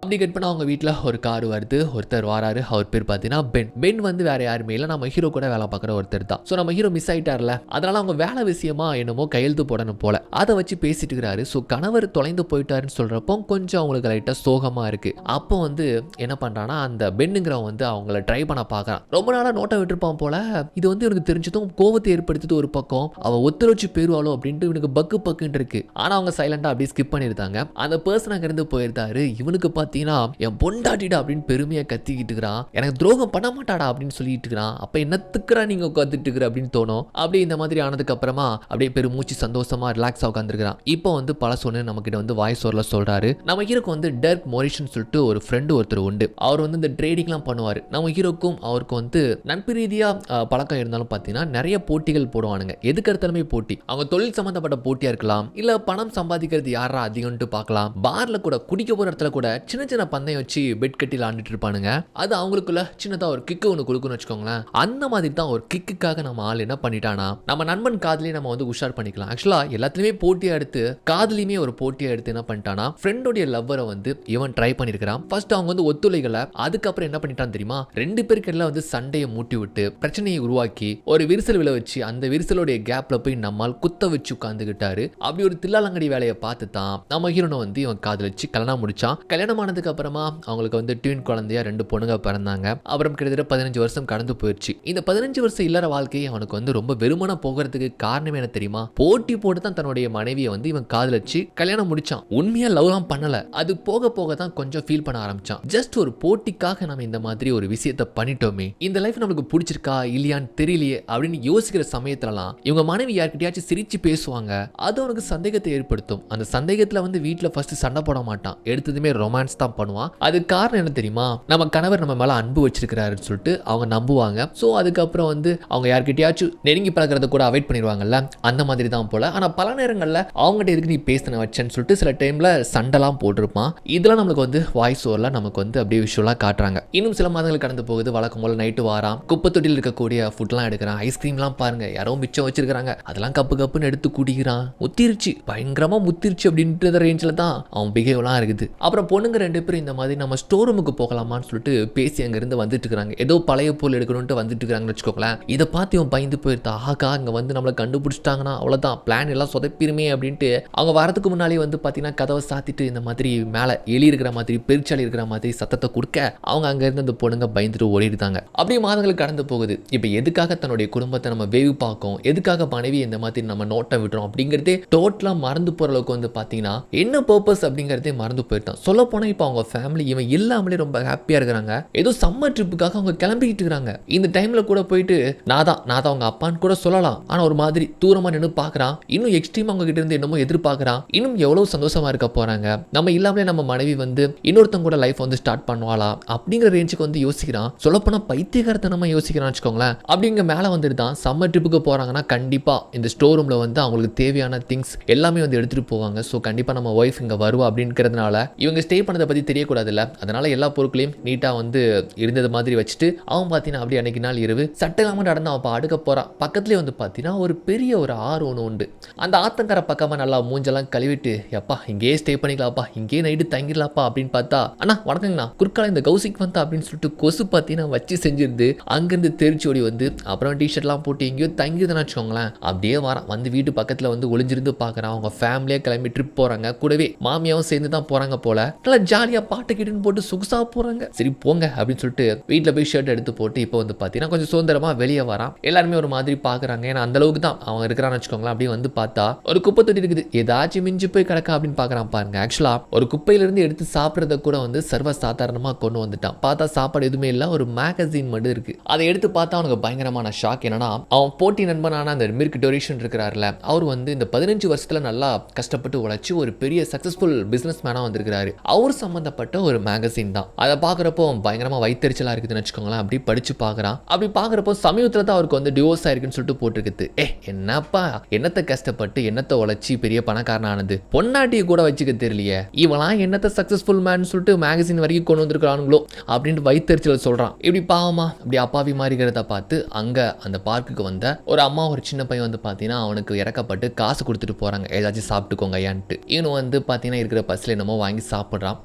அப்படி கட் பண்ண அவங்க வீட்டில் ஒரு கார் வருது, ஒருத்தர் வராரு. அவர் பேர் பார்த்தீங்கன்னா பென். பென் வந்து வேற யாருமே இல்லை, நம்ம ஹீரோ கூட வேலை பார்க்குற ஒருத்தர் தான். ஸோ நம்ம ஹீரோ மிஸ் ஆயிட்டார்ல, அதனால அவங்க வேலை விஷயமா என்னமோ கையெழுத்து போடணும் போல, அதை வச்சு பேசிட்டு இருக்கிறாரு. ஸோ கணவர் தொலைந்து போயிட்டாருன்னு சொல்றப்போ கொஞ்சம் அவங்களுக்கு லைட்டாக சோகமா இருக்கு. அப்போ வந்து என்ன பண்றான்னா அந்த பென்னுங்கிறவன் வந்து அவங்கள ட்ரை பண்ண பார்க்கறான். ரொம்ப நாளாக நோட்டை விட்டுருப்பான் போல. இது வந்து இவனுக்கு தெரிஞ்சதும் கோவத்தை ஏற்படுத்திட்டு ஒரு பக்கம் அவ ஒத்துழைச்சு போயிருவாளோ அப்படின்ட்டு இவனுக்கு பக்குன்னு இருக்கு. ஆனா அவங்க சைலண்டா அப்படியே ஸ்கிப் பண்ணிருந்தாங்க. அந்த பர்சன் அங்க இருந்து போயிருந்தாரு. இவனுக்கு என் பொண்டாட்டிடா அப்படின்னு பெருமையா கத்திக்கிட்டு இருக்கிறான். எனக்கு துரோகம் பண்ண மாட்டாடா அப்படின்னு சொல்லிட்டு இருக்கிறான். அப்ப என்னத்துக்குறா நீங்க உட்காந்துட்டு இருக்கிற அப்படின்னு தோணும். அப்படியே இந்த மாதிரி ஆனதுக்கு அப்புறமா அப்படியே பெருமூச்சு சந்தோஷமா ரிலாக்ஸா உட்காந்துருக்கான். இப்போ வந்து பல சொன்ன நம்ம கிட்ட வந்து வாய்ஸ் ஓவர்ல சொல்றாரு. நம்ம ஹீரோக்கு வந்து டர்க் மோரிஷன் சொல்லிட்டு ஒரு ஃப்ரெண்டு ஒருத்தர் உண்டு. அவர் வந்து இந்த ட்ரேடிங்லாம் பண்ணுவாரு. நம்ம ஹீரோக்கும் அவருக்கும் வந்து நட்பு ரீதியா பழக்கம் இருந்தாலும் பாத்தீங்கன்னா நிறைய போட்டிகள் போடுவானுங்க. எதுக்கு எடுத்தாலுமே போட்டி. அவங்க தொழில் சம்பந்தப்பட்ட போட்டியா இருக்கலாம், இல்ல பணம் சம்பாதிக்கிறது யாரா அதிகம்னு பார்க்கலாம். பார்ல கூட குடிக்க போற இடத்துல கூட சின்ன சின்ன பந்தயம் வச்சு பெட் கட்டி விளாண்டுட்டு இருப்பானுங்க. அது அவங்களுக்குள்ள சின்னதா ஒரு கிக்கு ஒன்று கொடுக்குன்னு வச்சுக்கோங்களேன். அந்த மாதிரி தான் ஒரு கிக்குக்காக நம்ம ஆள் என்ன பண்ணிட்டானா நம்ம நண்பன் காதலையும் நம்ம வந்து உஷார் பண்ணிக்கலாம். ஆக்சுவலா எல்லாத்துலயுமே போட்டியா எடுத்து காதலையுமே ஒரு போட்டியா எடுத்து என்ன பண்ணிட்டானா ஃப்ரெண்டோடைய லவ்வரை வந்து இவன் ட்ரை பண்ணிருக்கான். ஃபர்ஸ்ட் அவங்க வந்து ஒத்துழைகளை, அதுக்கப்புறம் என்ன பண்ணிட்டான் தெரியுமா, 2 பேருக்கு எல்லாம் வந்து சண்டையை மூட்டி விட்டு பிரச்சனையை உருவாக்கி ஒரு விரிசல் விழ வச்சு அந்த விரிசலுடைய கேப்ல போய் நம்மால் குத்த வச்சு உட்காந்துக்கிட்டாரு. அப்படி ஒரு தில்லாலங்கடி வேலையை பார்த்து தான் நம்ம ஹீரோனை வந்து இவன் காதலிச்சு கல்யாணம் முடிச்சான். கல்யாணம் ஆனதுக்கு அப்புறமா அவங்களுக்கு வந்து ட்வின் குழந்தையா 2 பொண்ணுங்க பிறந்தாங்க. அப்புறம் கிட்டத்தட்ட 15 வருஷம் கடந்து போயிடுச்சு. இந்த 15 வருஷம் இல்லற வாழ்க்கையை அவனுக்கு வந்து ரொம்ப வெறுமனா போகிறதுக்கு காரணம் என்ன தெரியுமா, போட்டி போட்டு தான் தன்னுடைய மனைவியை வந்து இவன் காதலிச்சு கல்யாணம் முடிச்சான். உண்மையா லவ்லாம் பண்ணல. அது போக போக தான் கொஞ்சம் ஃபீல் பண்ண ஆரம்பிச்சான். ஜஸ்ட் ஒரு போட்டிக்காக நம்ம இந்த மாதிரி ஒரு விஷயத்தை பண்ணிட்டோமே, இந்த லைஃப் நமக்கு பிடிச்சிருக்கா இல்லையான்னு தெரியலையே அப்படின்னு யோசிக்கிற சமயத்துலலாம் இவங்க மனைவி யார்கிட்டயாச்சும் சிரிச்சு பேசுவாங்க. அது அவனுக்கு சந்தேகத்தை ஏற்படுத்தும். அந்த சந்தேகத்துல வந்து வீட்டுல ஃபர்ஸ்ட் சண்டை போட மாட்டான், எடுத்ததுமே ரொமான்ஸ் தான் பண்ணுவான். அதுக்கு காரணம் என்ன தெரியுமா? நம்ம கணவர் நம்ம மேலே அன்பு வச்சிருக்கிறாருன்னு சொல்லிட்டு அவங்க நம்புவாங்க. ஸோ அதுக்கப்புறம் வந்து அவங்க யார்கிட்டயாச்சும் நெருங்கி பழகிறத கூட அவாய்ட் பண்ணிடுவாங்கல்ல, அந்த மாதிரி தான் போல. ஆனால் பல நேரங்களில் அவங்ககிட்ட எதுக்கு நீ பேசின வச்சேன்னு சொல்லிட்டு சில டைமில் சண்டைலாம் போட்டிருப்பான். இதெல்லாம் நம்மளுக்கு வந்து வாய்ஸ் ஓவரில் நமக்கு வந்து அப்படியே விஷயம்லாம் காட்டுறாங்க. இன்னும் சில மாதங்கள் கடந்து போகுது. வழக்கம் போல நைட்டு வாரான், குப்பை தொட்டியில் இருக்கக்கூடிய ஃபுட்லாம் எடுக்கிறான். ஐஸ்கிரீம்லாம் பாருங்க யாரோ மிச்சம் வச்சிருக்காங்க, அதெல்லாம் கப்பு கப்புன்னு எடுத்து குடிக்கிறான். முத்திருச்சு, பயங்கரமா முத்திருச்சு அப்படின்ற ரேஞ்சில் தான் அவன் பிஹேவ்லாம் இருக்குது. அப்புறம் பொண்ணுங்க 2 பேரும் இந்த மாதிரி நம்ம ஸ்டோர் ரூமுக்கு போகலாமான்னு சொல்லிட்டு பேசி அங்கிருந்து வந்துட்டு இருக்காங்க. ஏதோ பழைய பொருள் எடுக்கணும்ட்டு வந்துட்டு இருக்காங்கன்னு வச்சுக்கோங்களேன். இதை பார்த்து இவன் பயந்து போயிருந்தா, ஆகா இங்க வந்து நம்மளை கண்டுபிடிச்சிட்டாங்கன்னா அவ்வளோதான், பிளான் எல்லாம் சொதப்பிருமே அப்படின்ட்டு அவங்க வரதுக்கு முன்னாலே வந்து பார்த்தீங்கன்னா கதவை சாத்திட்டு இந்த மாதிரி மேலே எலி இருக்கிற மாதிரி பெருச்சாலி இருக்கிற மாதிரி சத்தத்தை கொடுக்க அவங்க அங்கேருந்து அந்த பொண்ணுங்க பயந்துட்டு ஓடிடுதாங்க. அப்படியே மாதங்களுக்கு கடந்து போகுது. இப்போ எதுக்காக தன்னுடைய குடும்பத்தை நம்ம வேவு பார்க்கும், எதுக்காக மனைவி இந்த மாதிரி நம்ம நோட்டம் விட்டுறோம் அப்படிங்கிறதே டோட்டலாக மறந்து போகிற அளவுக்கு வந்து பார்த்தீங்கன்னா என்ன பர்பஸ் அப்படிங்கிறதே மறந்து போயிட்டான். சொல்ல போனால் இப்போ அவங்க ஃபேமிலி இவன் இல்லாமலே ரொம்ப ஹாப்பியாக இருக்கிறாங்க. ஏதோ சம்மர் ட்ரிப்புக்காக அவங்க கிளம்பிக்கிட்டு இருக்கிறாங்க. இந்த டைமில் கூட போயிட்டு நான் தான் அவங்க அப்பான்னு கூட சொல்லலாம். ஆனால் ஒரு மாதிரி தூரமாக நின்று பார்க்குறான். இன்னும் எக்ஸ்ட்ரீம் அவங்க கிட்ட இருந்து என்னமோ எதிர்பார்க்குறான். இன்னும் எவ்வளோ சந்தோஷமா இருக்க போகிறாங்க, நம்ம இல்லாமலே நம்ம மனைவி வந்து இன்னொருத்தங்க கூட லைஃப் வந்து ஸ்டார்ட் பண்ணுவாளா அப்படிங்கிற ரேஞ்சுக்கு வந்து யோசிக்கிறான். சொல்லப்போனால் பைத்தியகாரத்தனமா யோசிக்கிறான்னு வச்சுக்கோங்களேன். அப்படிங்க மேலே வந்துட்டு தான் சம்மர் ட்ரிப்புக்கு போகிறாங்கன்னா கண்டிப்பாக இந்த ஸ்டோர் ரூமில் வந்து அவங்களுக்கு தேவையான திங்ஸ் எல்லாமே வந்து எடுத்துகிட்டு போவாங்க. ஸோ கண்டிப்பாக நம்ம ஒய்ஃப் இங்கே வருவா அப்படிங்கிறதுனால இவங்க ஸ்டே பண்ணதை பற்றி தெரியக்கூடாதுல்ல, அதனால எல்லா பொருட்களையும் நீட்டாக வந்து இருந்தது மாதிரி வச்சுட்டு அவன் பார்த்தீங்கன்னா அப்படியே அன்னைக்கு நாள் இரவு சட்டை இல்லாமல் நடந்து அவன் அடுக்க போகிறான். பக்கத்துலேயே வந்து பார்த்தீங்கன்னா ஒரு பெரிய ஒரு ஆறு ஒன்று உண்டு. அந்த ஆத்தங்கரை பக்கமாக நல்லா மூஞ்செல்லாம் கழுவிட்டு எப்பா இங்கேயே ஸ்டே பண்ணிக்கலாப்பா, இங்கேயே நைட்டு தங்கிடலாப்பா அப்படின்னு பார்த்தா, அண்ணா வணக்கங்கண்ணா குறுக்கால இந்த கௌசிக் வந்தா அப்படின்னு சொல்லிட்டு கொசு பார்த்தீங்கன்னா வச்சு செஞ்சிருந்து அங்கேருந்து தெரிச்சு ஓடி வந்து அப்புறம் டிஷர்ட்லாம் போட்டு எங்கேயோ தங்கிடுதுன்னு வச்சுக்கோங்களேன். அப்படியே வரான், வந்து வீட்டு பக்கத்தில் வந்து ஒளிஞ்சிருந்து பார்க்குறான். அவங்க ஃபேமிலியாக கிளம்பி ட்ரிப் போகிறாங்க. கூடவே மாமியாவும் சேர்ந்து தான் போகிறாங்க போல. நல்லா ஜாலியாக பாட்டு கிட்டுன்னு போட்டு சொகுசாக போகிறாங்க. சரி போங்க அப்படின்னு சொல்லிட்டு வீட்டில் போய் ஷர்ட் எடுத்து போட்டு இப்போ வந்து பார்த்தீங்கன்னா கொஞ்சம் சுதந்திரமாக வெளியே வரான். எல்லாருமே ஒரு மாதிரி பார்க்குறாங்க. ஏன்னா அந்த அளவுக்கு தான் அவன் இருக்கிறான்னு வச்சுக்கோங்களேன். அப்படியே வந்து பார்த்தா ஒரு குப்பை தொட்டி இருக்குது, ஏதாச்சும் மிஞ்சி போய் கிடக்கா அப்படின்னு பார்க்குறான் பாருங்க. ஆக்சுவலாக ஒரு குப்பையிலிருந்து எடுத்து சாப்பிட்றத கூட வந்து சர்வ சாதாரணமாக கொண்டு வந்துட்டான். பார்த்தா சாப்பாடு எதுவுமே இல்லை, ஒரு மேகசின் மட்டும் இருக்கு. அதை எடுத்து பார்த்தா அவனுக்கு பயங்கரமான ஷாக். என்னன்னா அவன் போட்டி நண்பனான அந்த மிர்க் டொரேஷன் இருக்கிறாருல, அவர் வந்து இந்த 15 வருஷத்துல நல்லா கஷ்டப்பட்டு உழைச்சி ஒரு பெரிய சக்சஸ்ஃபுல் பிசினஸ் மேனா வந்திருக்கிறாரு. அவர் சம்பந்தப்பட்ட ஒரு மேகசின் தான். அதை பார்க்குறப்போ பயங்கரமா வயிற்றுச்சலா இருக்குதுன்னு வச்சுக்கோங்களேன். அப்படி படிச்சு பார்க்குறான். அப்படி பார்க்குறப்போ சமீபத்தில் தான் அவருக்கு வந்து டிவோர்ஸ் ஆயிருக்குன்னு சொல்லிட்டு போட்டிருக்குது. என்னப்பா என்னத்தை கஷ்டப்பட்டு என்னத்தை உழைச்சி பெரிய பணக்காரனானது, பொன்னாட்டியை கூட வச்சுக்க தெரியலையே, இவெல்லாம் என்னத்தை சக்சஸ்ஃபுல் மேன் சொல்லிட்டு மேகசின் வரைக்கும் கொண்டு வந்திருக்கானுங்களோ அப்படின்ட்டு வயிற்றுச்சல் சொல்றான். இப்படி பாவமா அப்படி அப்பாவி மாறிக்கிறத பார்த்து அங்க அந்த பார்க்குக்கு வந்த ஒரு அம்மா ஒரு சின்ன பையன் வந்து பார்த்தீங்கன்னா அவனுக்கு இறக்கப்பட்டு காசு கொடுத்துட்டு போறாங்க, ஏதாச்சும் சாப்பிட்டுக்கோங்க ஐயான்ட்டு. இவனு வந்து பார்த்தீங்கன்னா இருக்கிற பஸ்ல என்னமோ வாங்கி சாப்பிட்றான்.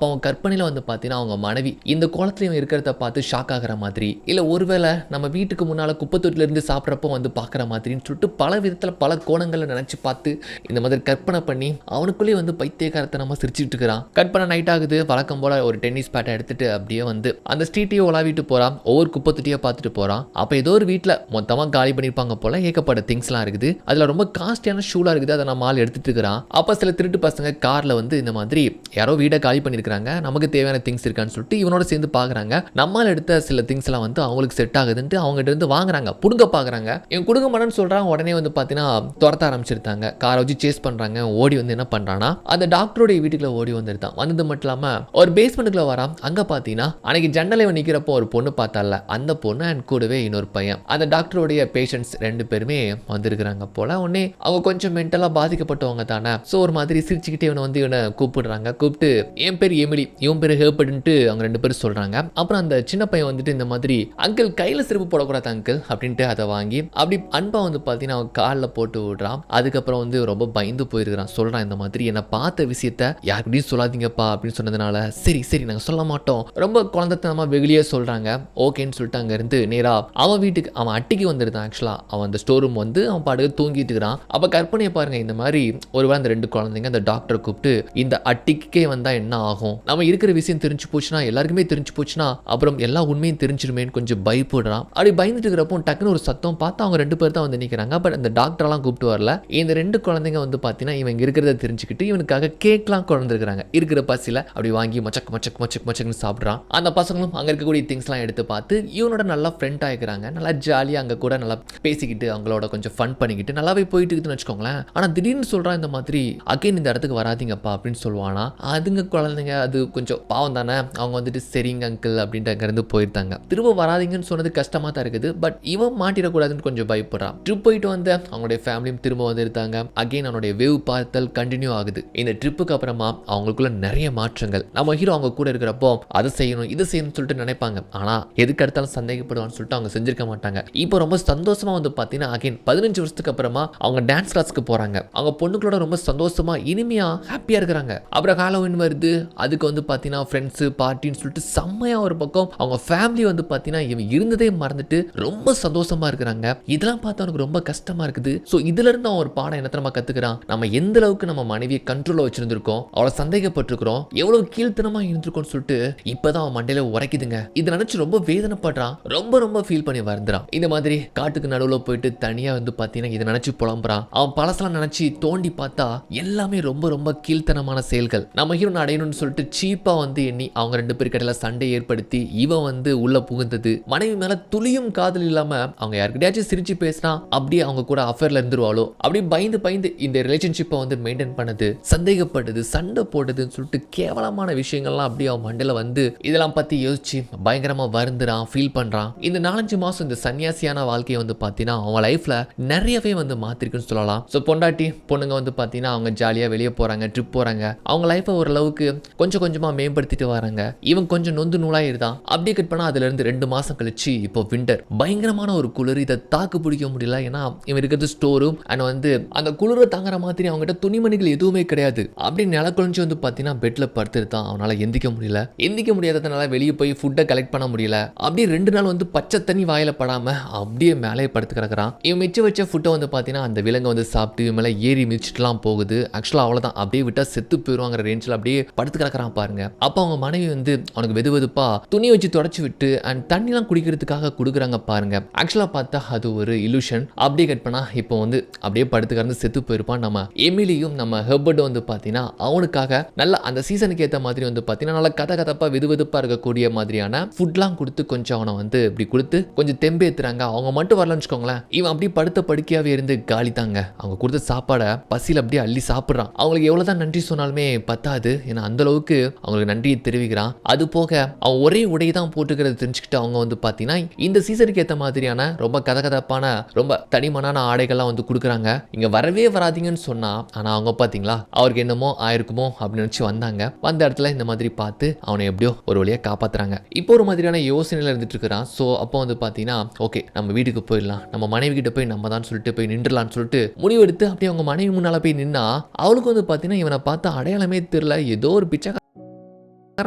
அவன் கற்பனையில் வந்து பார்த்தீங்கன்னா அவங்க மனைவி இந்த கோலத்துலையும் இருக்கிறத பார்த்து ஷாக் ஆகிற மாதிரி, இல்லை ஒருவேளை நம்ம வீட்டுக்கு முன்னால் குப்பை தொட்டிலிருந்து சாப்பிட்றப்போ வந்து பார்க்குற மாதிரின்னு சொல்லிட்டு பல விதத்தில் பல கோணங்களை நினச்சி பார்த்து இந்த மாதிரி கற்பனை பண்ணி அவனுக்குள்ளேயே வந்து பைத்தியகாரத்தனமாக சிரிச்சுட்டு இருக்கிறான். கற்பனை நைட் ஆகுது. வழக்கம் போல் ஒரு டென்னிஸ் பேட்டை எடுத்துட்டு அப்படியே வந்து அந்த ஸ்ட்ரீட்டையும் உலாவிட்டு போகிறான். ஒவ்வொரு குப்பை தொட்டியாக பார்த்துட்டு போகிறான். அப்போ ஏதோ ஒரு வீட்டில் மொத்தமாக காலி பண்ணியிருப்பாங்க போல். ஏகப்பட்ட திங்ஸ்லாம் இருக்குது. அதில் ரொம்ப காஸ்ட்லியான ஷூலாக இருக்குது. அதை நம்ம ஆள் எடுத்துட்டு இருக்கிறான். அப்போ சில திருட்டு பசங்க காரில் வந்து இந்த மாதிரி யாரோ வீடை காலி பண்ணியிருக்கிறாங்க, நமக்கு தேவையான திங்ஸ் இருக்கான்னு சொல்லிட்டு இவனோட சேர்ந்து பார்க்குறாங்க. நம்மால் எடுத்த சில திங்ஸ் எல்லாம் வந்து அவங்களுக்கு செட் ஆகுதுன்ட்டு அவங்ககிட்ட இருந்து வாங்குறாங்க, புடுங்க பார்க்குறாங்க. இவன் கொடுக்க மாட்டேன்னு சொல்கிறான். உடனே வந்து பார்த்தீங்கன்னா துரத்த ஆரம்பிச்சிருந்தாங்க. காரை வச்சு சேஸ் பண்ணுறாங்க. ஓடி வந்து என்ன பண்ணுறான்னா அந்த டாக்டருடைய வீட்டுக்குள்ள ஓடி வந்துருந்தான். வந்தது மட்டும் இல்லாமல் ஒரு பேஸ்மெண்ட்டுக்குள்ள வரான். அங்கே பார்த்தீங்கன்னா அன்னைக்கு ஜன்னலை நிற்கிறப்போ ஒரு பொண்ணு பார்த்தால, அந்த பொண்ணு அண்ட் கூடவே இன்னொரு பையன், அந்த டாக்டருடைய பேஷண்ட்ஸ் 2 பேருமே வந்திருக்கிறாங்க போல. உடனே அவங்க கொஞ்சம் மென்டலாக பாதிக்கப்பட்டவங்க தானே. ஸோ ஒரு மாதிரி சிரிச்சுக்கிட்டே இவனை வந்து இவனை கூப்பிடுறாங்க. கூப்பிட்டு என் பேர் எமிலி, இவன் பேர் ஹேர்படுன்ட்டு அவங்க 2 பேரும் சொல்கிறாங்க. அப்புறம் அந்த சின்ன பையன் வந்துட்டு இந்த மாதிரி அங்கிள் கையில் செருப்பு போடக்கூடாது அங்கிள் அப்படின்ட்டு அதை வாங்கி அப்படி அன்பா வந்து பார்த்தீங்கன்னா அவன் காலில் போட்டு விடுறான். அதுக்கப்புறம் வந்து ரொம்ப பயந்து போயிருக்கிறான். சொல்கிறான் இந்த மாதிரி என்னை பார்த்த விஷயத்த யாருக்கிட்டையும் சொல்லாதீங்கப்பா அப்படின்னு சொன்னதுனால சரி சரி நாங்கள் சொல்ல மாட்டோம், ரொம்ப குழந்தைத்தனமாக வெகுளியே சொல்கிறாங்க. ஓகேன்னு சொல்லிட்டு அங்கேருந்து நேராக அவன் வீட்டுக்கு அவன் அட்டிக்கு வந்துருந்தான். ஆக்சுவலாக அவன் அந்த ஸ்டோர் ரூம் வந்து அவன் பாட்டுக்கு தூங்கிட்டு இருக்கிறான். அப்போ கற்பனையை பாருங்க, இந்த மாதிரி ஒருவேளை அந்த 2 குழந்தைங்க அந்த டாக்டரை கூப்பிட்டு இந்த அட்டிக்கே வந்தால் என்ன ஆகும், நம்ம இருக்கிற விஷயம் தெரிஞ்சு போச்சுன்னா எல்லாருக்குமே தெரிஞ்சு போச்சுன்னா அப்புறம் எல்லா உண்மையும் தெரிஞ்சிருமேன்னு கொஞ்சம் பயப்படுறான். அப்படி பயந்துட்டு இருக்கிறப்போ டக்குன்னு ஒரு சத்தம் பார்த்தா அவங்க 2 பேர் தான் வந்து நிற்கிறாங்க. பட் அந்த டாக்டர்லாம் கூப்பிட்டு வரல. இந்த 2 குழந்தைங்க வந்து பார்த்தீங்கன்னா இவங்க இருக்கிறத தெரிஞ்சுக்கிட்டு இவனுக்காக கேக்லாம் குழந்தைருக்காங்க. இருக்கிற பசியில் அப்படி வாங்கி மச்சக் மச்சக் மச்சக் மச்சக்னு சாப்பிட்றான். அந்த பசங்களும் அங்கே இருக்கக்கூடிய திங்ஸ்லாம் எடுத்து பார்த்து இவனோட நல்லா ஃப்ரெண்ட் ஆகிக்கிறாங்க. நல்லா ஜாலியாக அங்கே கூட நல்லா பேசிக்கிட்டு அவங்களோட கொஞ்சம் ஃபன் பண்ணிக்கிட்டு நல்லாவே போயிட்டு இருக்குதுன்னு வச்சுக்கோங்களேன். ஆனால் திடீர்னு சொல்கிறான் இந்த மாதிரி அகைன் இந்த இடத்துக்கு வராதிங்கப்பா அப்படின்னு சொல்லுவானா. அதுங்க குழந்தைங்க அது கொஞ்சம் பாவம் தானே. அவங்க வந்துட்டு சரிங்க அங்கிள் அப்படின்ட்டு அங்கேருந்து போயிருந்தாங்க. திரும்ப வராதிங்கன்னு சொன்னது கஷ்டமாக தான் இருக்குது. பட் இவன் மாட்டிடக்கூடாதுன்னு கொஞ்சம் பயப்படுறான். ட்ரிப் போயிட்டு வந்து அவங்களுடைய ஃபேமிலியும் திரும்ப வந்துருந்தாங்க. அகெயின் அவனுடைய வேவ் பார்த்தல் கண்டினியூ ஆகுது. இந்த ட்ரிப்புக்கு அப்புறமா அவங்களுக்குள்ள நிறைய மாற்றங்கள். நம்ம ஹீரோ அவங்க கூட இருக்கிறப்போ அதை செய்யணும் இது செய்யணும்னு சொல்லிட்டு நினைப்பாங்க. ஆனா எதுக்கு அடுத்தாலும் சந்தேகப்படுவான்னு சொல்லிட்டு அவங்க செஞ்சிருக்க மாட்டாங்க. இப்போ ரொம்ப சந்தோஷமா வந்து பார்த்தீங்கன்னா அகெயின் 15 வருஷத்துக்கு அப்புறமா அவங்க டான்ஸ் கிளாஸ்க்கு போறாங்க. அவங்க பொண்ணுங்களோட ரொம்ப சந்தோஷமா இனிமையா ஹாப்பியா இருக்கிறாங்க. அப்புறம் ஹாலோவின் வருது. அதுக்கு வந்து பார்த்தீங்கன்னா ஃப்ரெண்ட்ஸ் பார்ட்டின்னு சொல்லிட்டு செம்மையா ஒரு பக்கம் அவங்க ஃபேமிலி வந்து பார்த்தீங்கன்னா இவன் இருந்ததே மறந்துட்டு ரொம்ப சந்தோஷமா இருக்கிறாங்க. இதெல்லாம் பார்த்து அவனுக்கு ரொம்ப கஷ்டமா இருக்குது. ஸோ இதுல இருந்து அவன் ஒரு பாடம் என்ன தெரியுமா கத்துக்கிறான். நம்ம எந்த அளவுக்கு நம்ம மனைவியை கண்ட்ரோல வச்சிருந்திருக்கோம், அவளை சந்தேகப்பட்டிருக்கிறோம், எவ்வளவு கீழ்த்தனமா இருந்திருக்கோம் சொல்லிட்டு இப்பதான் அவன் மண்டையில உரைக்குதுங்க. இதை நினைச்சு ரொம்ப வேதனைப்படுறான். ரொம்ப ரொம்ப ஃபீல் பண்ணி வருந்துறான். இந்த மாதிரி காட்டுக்கு நடுவில் போயிட்டு தனியா வந்து பார்த்தீங்கன்னா இதை நினைச்சு புலம்புறான். அவன் பழசெல்லாம் நினைச்சு தோண்டி பார்த்தா எல்லாமே ரொம்ப ரொம்ப கீழ்த்தனமான செயல்கள். நம்ம ஹீரோ அடையணும்னு சொல்லிட்டு சீப்பா வந்து எண்ணி அவங்க 2 பேருக்கிட்ட சண்டை ஏற்படுத்தி இவன் வந்து உள்ள புகுந்தது. மனைவி மேல துளியும் காதல் இல்லாம அவங்க யாருக்கிட்டையாச்சும் சிரிச்சு பேசினா அப்படியே அவங்க கூட அஃபேர்ல இருந்துருவாளோ அப்படி பயந்து பயந்து இந்த ரிலேஷன்ஷிப்பை வந்து மெயின்டைன் பண்ணது, சந்தேகப்பட்டது, சண்டை போட்டதுன்னு சொல்லிட்டு கேவலமான விஷயங்கள்லாம் அப்படியே அவன் மண்டையில வந்து இதெல்லாம் பத்தி யோசிச்சு பயங்கரமா வருந்துறான், ஃபீல் பண்றான். இந்த 4-5 மாசம் இந்த சன்னியாசியான வாழ்க்கையை வந்து பார்த்தீங்கன்னா அவன் லைஃப்ல நிறையவே வந்து மாத்திருக்குன்னு சொல்லலாம். ஸோ பொண்டாட்டி பொண்ணுங்க வந்து பார்த்தீங்கன்னா அவங்க ஜாலியா வெளியே போறாங்க, ட்ரிப் போறாங்க, அவங்க லைஃபை ஓரளவுக்கு கொஞ்சம் கொஞ்சமா மேம்படுத்திட்டு வராங்க. இவன் கொஞ்சம் நொந்து நூலாயிருதான். அப்படியே கட் பண்ணா அதுல இருந்து 2 மாசம் கழிச்சு இப்போ விண்டர், பயங்கரமான ஒரு குளிர். இதை தாக்கு பிடிக்க முடியல. ஏன்னா இவன் இருக்கிறது ஸ்டோர் ரூம் அண்ட் வந்து அந்த குளிரை தாங்குற மாதிரி அவங்ககிட்ட துணிமணிகள் எதுவுமே கிடையாது. அப்படி நில குழஞ்சி வந்து பார்த்தீங்கன்னா பெட்ல படுத்துருத்தான். அவனால எந்திக்க முடியல. எந்திக்க முடியாததுனால வெளியே போய் ஃபுட்டை கலெக்ட் பண்ண முடியல. அப்படியே 2 நாள் வந்து பச்சை தண்ணி வாயில படாம அப்படியே மேலே படுத்து கிடக்குறான். இவன் மிச்சம் வச்ச ஃபுட்டை வந்து பார்த்தீங்கன்னா அந்த விலங்கு வந்து சாப்பிட்டு இவன் மேலே ஏறி மிதிச்சுட்டுலாம் போகுது. ஆக்சுவலாக அவ்வளோதான், அப்படியே விட்டா செத்து போயிருவாங்கிற ரேஞ்சில் அப்படியே படுத்து கிடக்குறான் பாருங்க. அப்போ அவங்க மனைவி வந்து அவனுக்கு வெது வெதுப்பா துணி வச்சு தொடச்சி விட்டு அண்ட் தண்ணிலாம் குடிக்கிறதுக்காக கொடுக்குறாங்க பாருங்க. ஆக்சுவலாக பார்த்தா அது ஒரு இலூஷன். அப்படியே கட் பண்ணா இப்போ வந்து அப்படியே படுத்து கிடந்து செத்து போயிருப்பான். நம்ம எமிலியும் நம்ம ஹெர்பர்ட் வந்து பார்த்தீங்கன்னா அவனுக்காக நல்ல அந்த சீசனுக்கு ஏற்ற மாதிரி வந்து பார்த்தீங்கன்னா நல்லா கதப்பா வெது வெதுப்பா இருக்கக்கூடிய மாதிரியான ஃபுட்லாம் கொடுத்து கொஞ்சம் அவனை வந்து இப்படி கொடுத்து கொஞ்சம் தெம்பேத்துறாங்க. அவங்க மட்டும் வரலன்னு வச்சுக்கோங்களேன், இவன் அப்படியே படுத்த படுக்கையாவே இருந்து காலி தாங்க. அவங்க கொடுத்த சாப்பாடை பசியில் அப்படியே அள்ளி சாப்பிட்றான். அவங்களுக்கு எவ்வளவுதான் நன்றி சொன்னாலுமே பத்தாது. ஏன்னா அந்த அளவுக்கு அவங்களுக்கு நன்றியை தெரிவிக்கிறான். அது போக அவன் ஒரே உடை தான் போட்டுக்கிறது தெரிஞ்சுக்கிட்டு அவங்க வந்து பார்த்தீங்கன்னா இந்த சீசனுக்கு ஏற்ற மாதிரியான ரொம்ப கதப்பான ரொம்ப தனிமனான ஆடைகள்லாம் வந்து கொடுக்குறாங்க. இங்க வரவே வராதிங்கன்னு சொன்னா ஆனா அவங்க பார்த்தீங்களா அவருக்கு என்னமோ ஆயிருக்குமோ அப்படின்னு நினைச்சு வந்தாங்க. வந்த இடத்துல இந்த மாதிரி பார்த்து அவனை எப்படியோ ஒரு வழியா காப்பாத்துறாங்க. இப்போ ஒரு மாதிரியான யோசனையில இருந்துட்டு இருக்கிறான். ஸோ அப்போ வந்து பார்த்தீங்கன்னா ஓகே நம்ம வீட்டுக்கு போயிடலாம், நம்ம மனைவி கிட்ட போய் நம்ம தான் சொல்லிட்டு போய் நின்றுலான்னு சொல்லிட்டு முடிவெடுத்து அப்படியே அவங்க மனைவி முன்னால போய் நின்னா அவளுக்கு வந்து பார்த்தீங்கன்னா இவனை பார்த்து அடையாளமே தெரியல. ஏதோ ஒரு பிச்சை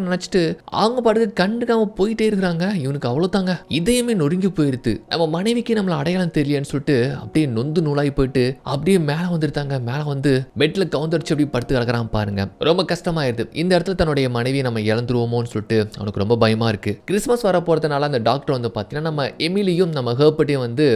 நினைச்சிட்டு அவங்க பாட்டுக்கு கண்டுக்காம போயிட்டே இருக்கிறாங்க. இவனுக்கு அவ்வளவுதாங்க இதயமே நொறுங்கி போயிருது. நம்ம மனைவிக்கு நம்மள அடையாளம் தெரியலன்னு சொல்லிட்டு அப்படியே நொந்து நூலாகி போயிட்டு அப்படியே மேலே வந்துருத்தாங்க. மேலே வந்து பெட்ல கவுந்தடிச்சு அப்படி படுத்து கிடக்குறான் பாருங்க. ரொம்ப கஷ்டமாயிருது. இந்த இடத்துல தன்னுடைய மனைவி நம்ம இழந்துருவோமோன்னு சொல்லிட்டு அவனுக்கு ரொம்ப பயமா இருக்கு. கிறிஸ்மஸ் வர போறதுனால அந்த டாக்டர் வந்து பார்த்தீங்கன்னா நம்ம எமிலியும் நம்ம ஹெர்பர்ட்டையும் வந்து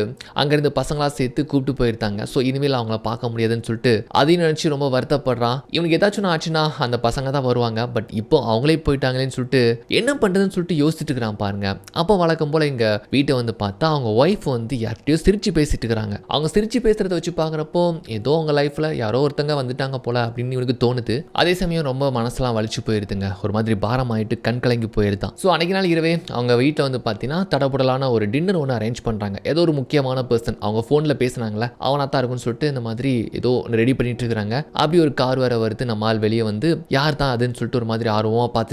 அங்கிருந்து பசங்களா சேர்த்து கூப்பிட்டு போயிருந்தாங்க. ஸோ இனிமேல் அவங்கள பார்க்க முடியாதுன்னு சொல்லிட்டு அதையும் நினைச்சு ரொம்ப வருத்தப்படுறான். இவனுக்கு ஏதாச்சும் ஆச்சுன்னா அந்த பசங்க தான் வருவாங்க. பட் இப்போ அவங்களே போயிட்டாங்களேன்னு சொல்லிட்டு என்ன பண்றதுன்னு சொல்லிட்டு யோசிச்சுட்டு இருக்கிறான் பாருங்க. அப்போ வழக்கம் போல எங்க வீட்டை வந்து பார்த்தா அவங்க ஒய்ஃப் வந்து யார்கிட்டயோ சிரிச்சு பேசிட்டு இருக்கிறாங்க. அவங்க சிரிச்சு பேசுறத வச்சு பார்க்குறப்போ ஏதோ அவங்க லைஃப்ல யாரோ ஒருத்தங்க வந்துட்டாங்க போல அப்படின்னு இவனுக்கு தோணுது. அதே சமயம் ரொம்ப மனசெல்லாம் வலிச்சு போயிருதுங்க. ஒரு மாதிரி பாரம் ஆயிட்டு கண் கலங்கி போயிருதான். ஸோ அன்னைக்கு நாள் இரவே அவங்க வீட்டில் வந்து பார்த்தீங்கன்னா தடபுடலான ஒரு டின்னர் ஒன்று அரேஞ்ச் பண்றாங்க. ஏதோ ஒரு முக்கியமான பர்சன் அவங்க ஃபோனில் பேசினாங்களே அவனா தான் இருக்கும்னு சொல்லிட்டு இந்த மாதிரி ஏதோ ரெடி பண்ணிட்டு இருக்கிறாங்க. அப்படி ஒரு கார் வர வருது. நம்ம ஆள் வெளியே வந்து யார் தான் அதுன்னு சொல்லிட்டு ஒரு மாதிரி ஆர்வமாக பார்த்துட்டு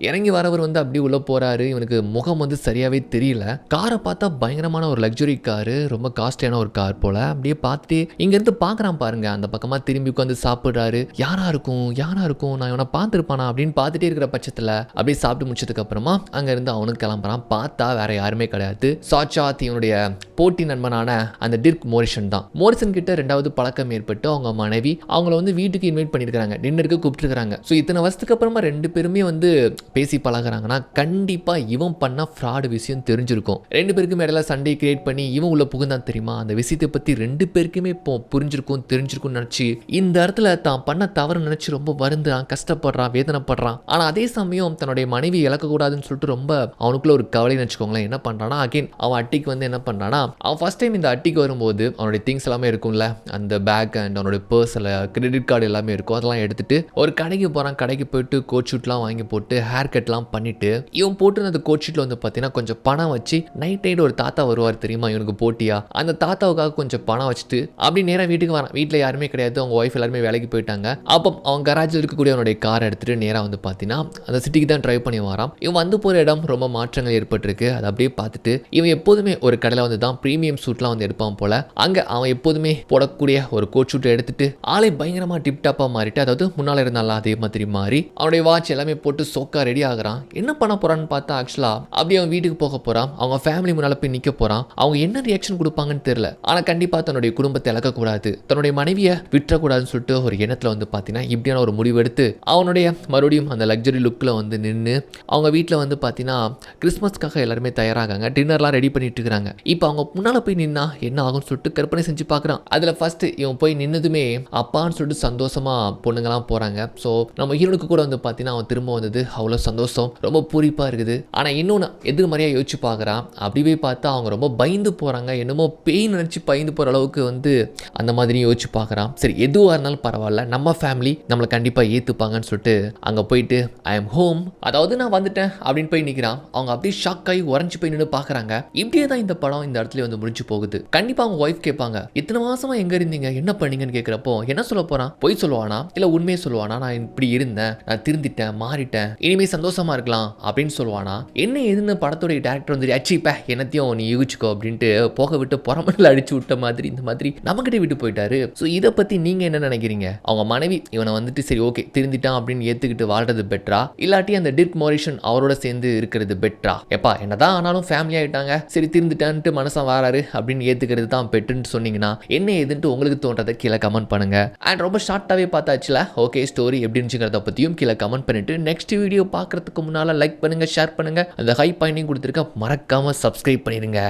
இறங்கி வரவர் வந்து அப்படியே உள்ள போறாரு. இவனுக்கு முகம் வந்து சரியாவே தெரியல. காரை பார்த்தா பயங்கரமான ஒரு லக்ஸுரி காரு, ரொம்ப காஸ்ட்லியான ஒரு கார் போல. அப்படியே பார்த்துட்டு இங்க இருந்து பாக்குறான் பாருங்க. அந்த பக்கமா திரும்பி உட்காந்து சாப்பிடுறாரு. யாரா இருக்கும் நான் இவனை பார்த்துருப்பானா அப்படின்னு பார்த்துட்டே இருக்கிற பட்சத்துல அப்படியே சாப்பிட்டு முடிச்சதுக்கு அப்புறமா அங்க இருந்து அவனுக்கு கிளம்புறான். பார்த்தா வேற யாருமே கிடையாது, சாட்சாத் இவனுடைய போட்டி நண்பனான அந்த டிர்க் மோரிசன் தான். மோரிசன் கிட்ட 2வது பழக்கம் ஏற்பட்டு அவங்க மனைவி அவங்கள வந்து வீட்டுக்கு இன்வைட் பண்ணிருக்காங்க, டின்னருக்கு கூப்பிட்டு இருக்காங்க. ஸோ இத்தனை வருஷத்துக்கு அப்புறமா 2 பேருமே வந்து வந்து பேசி பழகுறாங்கன்னா கண்டிப்பாக இவன் பண்ண ஃப்ராடு விஷயம் தெரிஞ்சிருக்கும். 2 பேருக்கும் இடையில சண்டை கிரியேட் பண்ணி இவன் உள்ள புகுந்தான் தெரியுமா, அந்த விஷயத்தை பற்றி 2 பேருக்குமே இப்போ புரிஞ்சிருக்கும் தெரிஞ்சிருக்கும்னு நினச்சி இந்த இடத்துல தான் பண்ண தவறு நினச்சி ரொம்ப வருந்துறான், கஷ்டப்படுறான், வேதனைப்படுறான். ஆனால் அதே சமயம் தன்னுடைய மனைவி இழக்கக்கூடாதுன்னு சொல்லிட்டு ரொம்ப அவனுக்குள்ள ஒரு கவலைன்னு வச்சுக்கோங்களேன். என்ன பண்ணுறான்னா அகைன் அவன் அட்டிக்கு வந்து என்ன பண்ணுறான்னா, அவன் ஃபஸ்ட் டைம் இந்த அட்டிக்கு வரும்போது அவனுடைய திங்ஸ் எல்லாமே இருக்கும்ல, அந்த பேக் அண்ட் அவனுடைய பர்ஸில் கிரெடிட் கார்டு எல்லாமே இருக்கும், அதெல்லாம் எடுத்துட்டு ஒரு கடைக்கு போகிறான். கடைக்கு போயிட்டு கோட் ஷூட்லாம் வாங்கி போட்டு ஹேர் கட்லாம் பண்ணிட்டு இவன் போட்டு அந்த கோட் ஷூட்டில் வந்து பார்த்தீங்கன்னா கொஞ்சம் பணம் வச்சு நைட் ஒரு தாத்தா வருவார் தெரியுமா இவனுக்கு போட்டியா, அந்த தாத்தாவுக்காக கொஞ்சம் பணம் வச்சுட்டு அப்படி நேராக வீட்டுக்கு வரான். வீட்டில் யாருமே கிடையாது, அவங்க ஒய்ஃப் எல்லாருமே வேலைக்கு போயிட்டாங்க. அப்போ அவன் கராஜில் இருக்கக்கூடிய அவனுடைய காரை எடுத்துட்டு நேராக வந்து பார்த்தீங்கன்னா அந்த சிட்டிக்கு தான் ட்ரைவ் பண்ணி வரான். இவன் வந்து போகிற இடம் ரொம்ப மாற்றங்கள் ஏற்பட்டிருக்கு. அதை அப்படியே பார்த்துட்டு இவன் எப்போதுமே ஒரு கடையில் வந்து தான் ப்ரீமியம் சூட்லாம் வந்து எடுப்பான் போல. அங்கே அவன் எப்போதுமே போடக்கூடிய ஒரு கோட் ஷூட்டை எடுத்துட்டு ஆளை பயங்கரமாக டிப்டாப்பாக மாறிட்டு, அதாவது முன்னால் இருந்தாலும் அதே மாதிரி மாறி அவனுடைய வாட்ச் எல்லாமே போட்டு சோக்கா ரெடி ஆகுறான். என்ன பண்ண போறான்னு பார்த்தா ஆக்சுவலா அப்படியே அவன் வீட்டுக்கு போக போறான். அவங்க ஃபேமிலி முன்னால போய் நிற்க போறான். அவங்க என்ன ரியாக்ஷன் கொடுப்பாங்கன்னு தெரியல. ஆனால் கண்டிப்பாக தன்னுடைய குடும்பத்தை இழக்கக்கூடாது, தன்னுடைய மனைவியை விட்டுறக்கூடாதுன்னு சொல்லிட்டு ஒரு எண்ணத்தில் வந்து பார்த்தீங்கன்னா இப்படியான ஒரு முடிவு எடுத்து அவனுடைய மறுபடியும் அந்த லக்ஸரி லுக்கில் வந்து நின்று அவங்க வீட்டில் வந்து பார்த்தீங்கன்னா கிறிஸ்மஸ்க்காக எல்லாருமே தயாராகாங்க. டின்னர்லாம் ரெடி பண்ணிட்டு இருக்கிறாங்க. இப்போ அவங்க முன்னால் போய் நின்னா என்ன ஆகும்னு சொல்லிட்டு கற்பனை செஞ்சு பார்க்குறான். அதில் ஃபர்ஸ்ட் இவன் போய் நின்னதுமே அப்பான்னு சொல்லிட்டு சந்தோஷமா பொண்ணுங்களாம் போகிறாங்க. ஸோ நம்ம ஹீரோனுக்கு கூட வந்து பார்த்தீங்கன்னா அவன் திரும்ப வந்தது அவ்வளோ சந்தோஷம், ரொம்ப பூரிப்பாக இருக்குது. ஆனால் இன்னொன்று எதிர்மறையாக யோசிச்சு பார்க்குறான். அப்படியே பார்த்தா அவங்க ரொம்ப பயந்து போகிறாங்க, என்னமோ பேய் நினச்சி பயந்து போகிற அளவுக்கு வந்து அந்த மாதிரி யோசிச்சு பார்க்குறான். சரி எதுவாக இருந்தாலும் பரவாயில்ல, நம்ம ஃபேமிலி நம்மளை கண்டிப்பாக ஏற்றுப்பாங்கன்னு சொல்லிட்டு அங்கே போயிட்டு ஐ எம் ஹோம், அதாவது நான் வந்துட்டேன் அப்படின்னு போய் நிற்கிறான். அவங்க அப்படியே ஷாக் ஆகி உறைஞ்சி போய் நின்று பார்க்குறாங்க. இப்படியே தான் இந்த படம் இந்த இடத்துல வந்து முடிஞ்சு போகுது. கண்டிப்பாக அவங்க ஒய்ஃப் கேட்பாங்க, இத்தனை மாசமா எங்கே இருந்தீங்க, என்ன பண்ணீங்கன்னு கேட்குறப்போ என்ன சொல்ல போகிறான், பொய் சொல்லுவானா இல்லை உண்மையை சொல்லுவானா, நான் இப்படி இருந்தேன், நான் திருந்திட்டேன், மாறிட்டேன், இனிமேல் சந்தோஷமா இருக்கலாம் அப்படின்னு சொல்லுவானா. என்ன எதுன்னு படத்துடைய டேரக்டர் வந்து அச்சிப்ப என்னத்தையும் நீ யூகிச்சுக்கோ அப்படின்ட்டு போக விட்டு புறமணில் அடிச்சு விட்ட மாதிரி இந்த மாதிரி நம்மகிட்ட விட்டு போயிட்டாரு. ஸோ இதை பற்றி நீங்கள் என்ன நினைக்கிறீங்க? அவங்க மனைவி இவனை வந்துட்டு சரி ஓகே திருந்திட்டான் அப்படின்னு ஏற்றுக்கிட்டு வாழ்றது பெட்டரா, இல்லாட்டி அந்த டிர்க் மோரிசன் அவரோட சேர்ந்து இருக்கிறது பெட்டரா? எப்பா என்னதான் ஆனாலும் ஃபேமிலி ஆகிட்டாங்க, சரி திருந்திட்டான்ட்டு மனசன் வராரு அப்படின்னு ஏற்றுக்கிறது தான் பெட்டுன்னு சொன்னீங்கன்னா என்ன ஏதுன்ட்டு உங்களுக்கு தோன்றதை கீழே கமெண்ட் பண்ணுங்க. அண்ட் ரொம்ப ஷார்ட்டாகவே பார்த்தாச்சுல ஓகே ஸ்டோரி எப்படி இருந்துச்சுங்கிறத பற்றியும் கீழே கமெண்ட் பண்ணிட்டு நெக்ஸ்ட் வீடியோ பார்க்குறதுக்கு முன்னால் லைக் பண்ணுங்கள், ஷேர் பண்ணுங்கள், அந்த ஹை பாயிண்டையும் கொடுத்துருக்க மறக்காமல் சப்ஸ்கிரைப் பண்ணிடுங்க.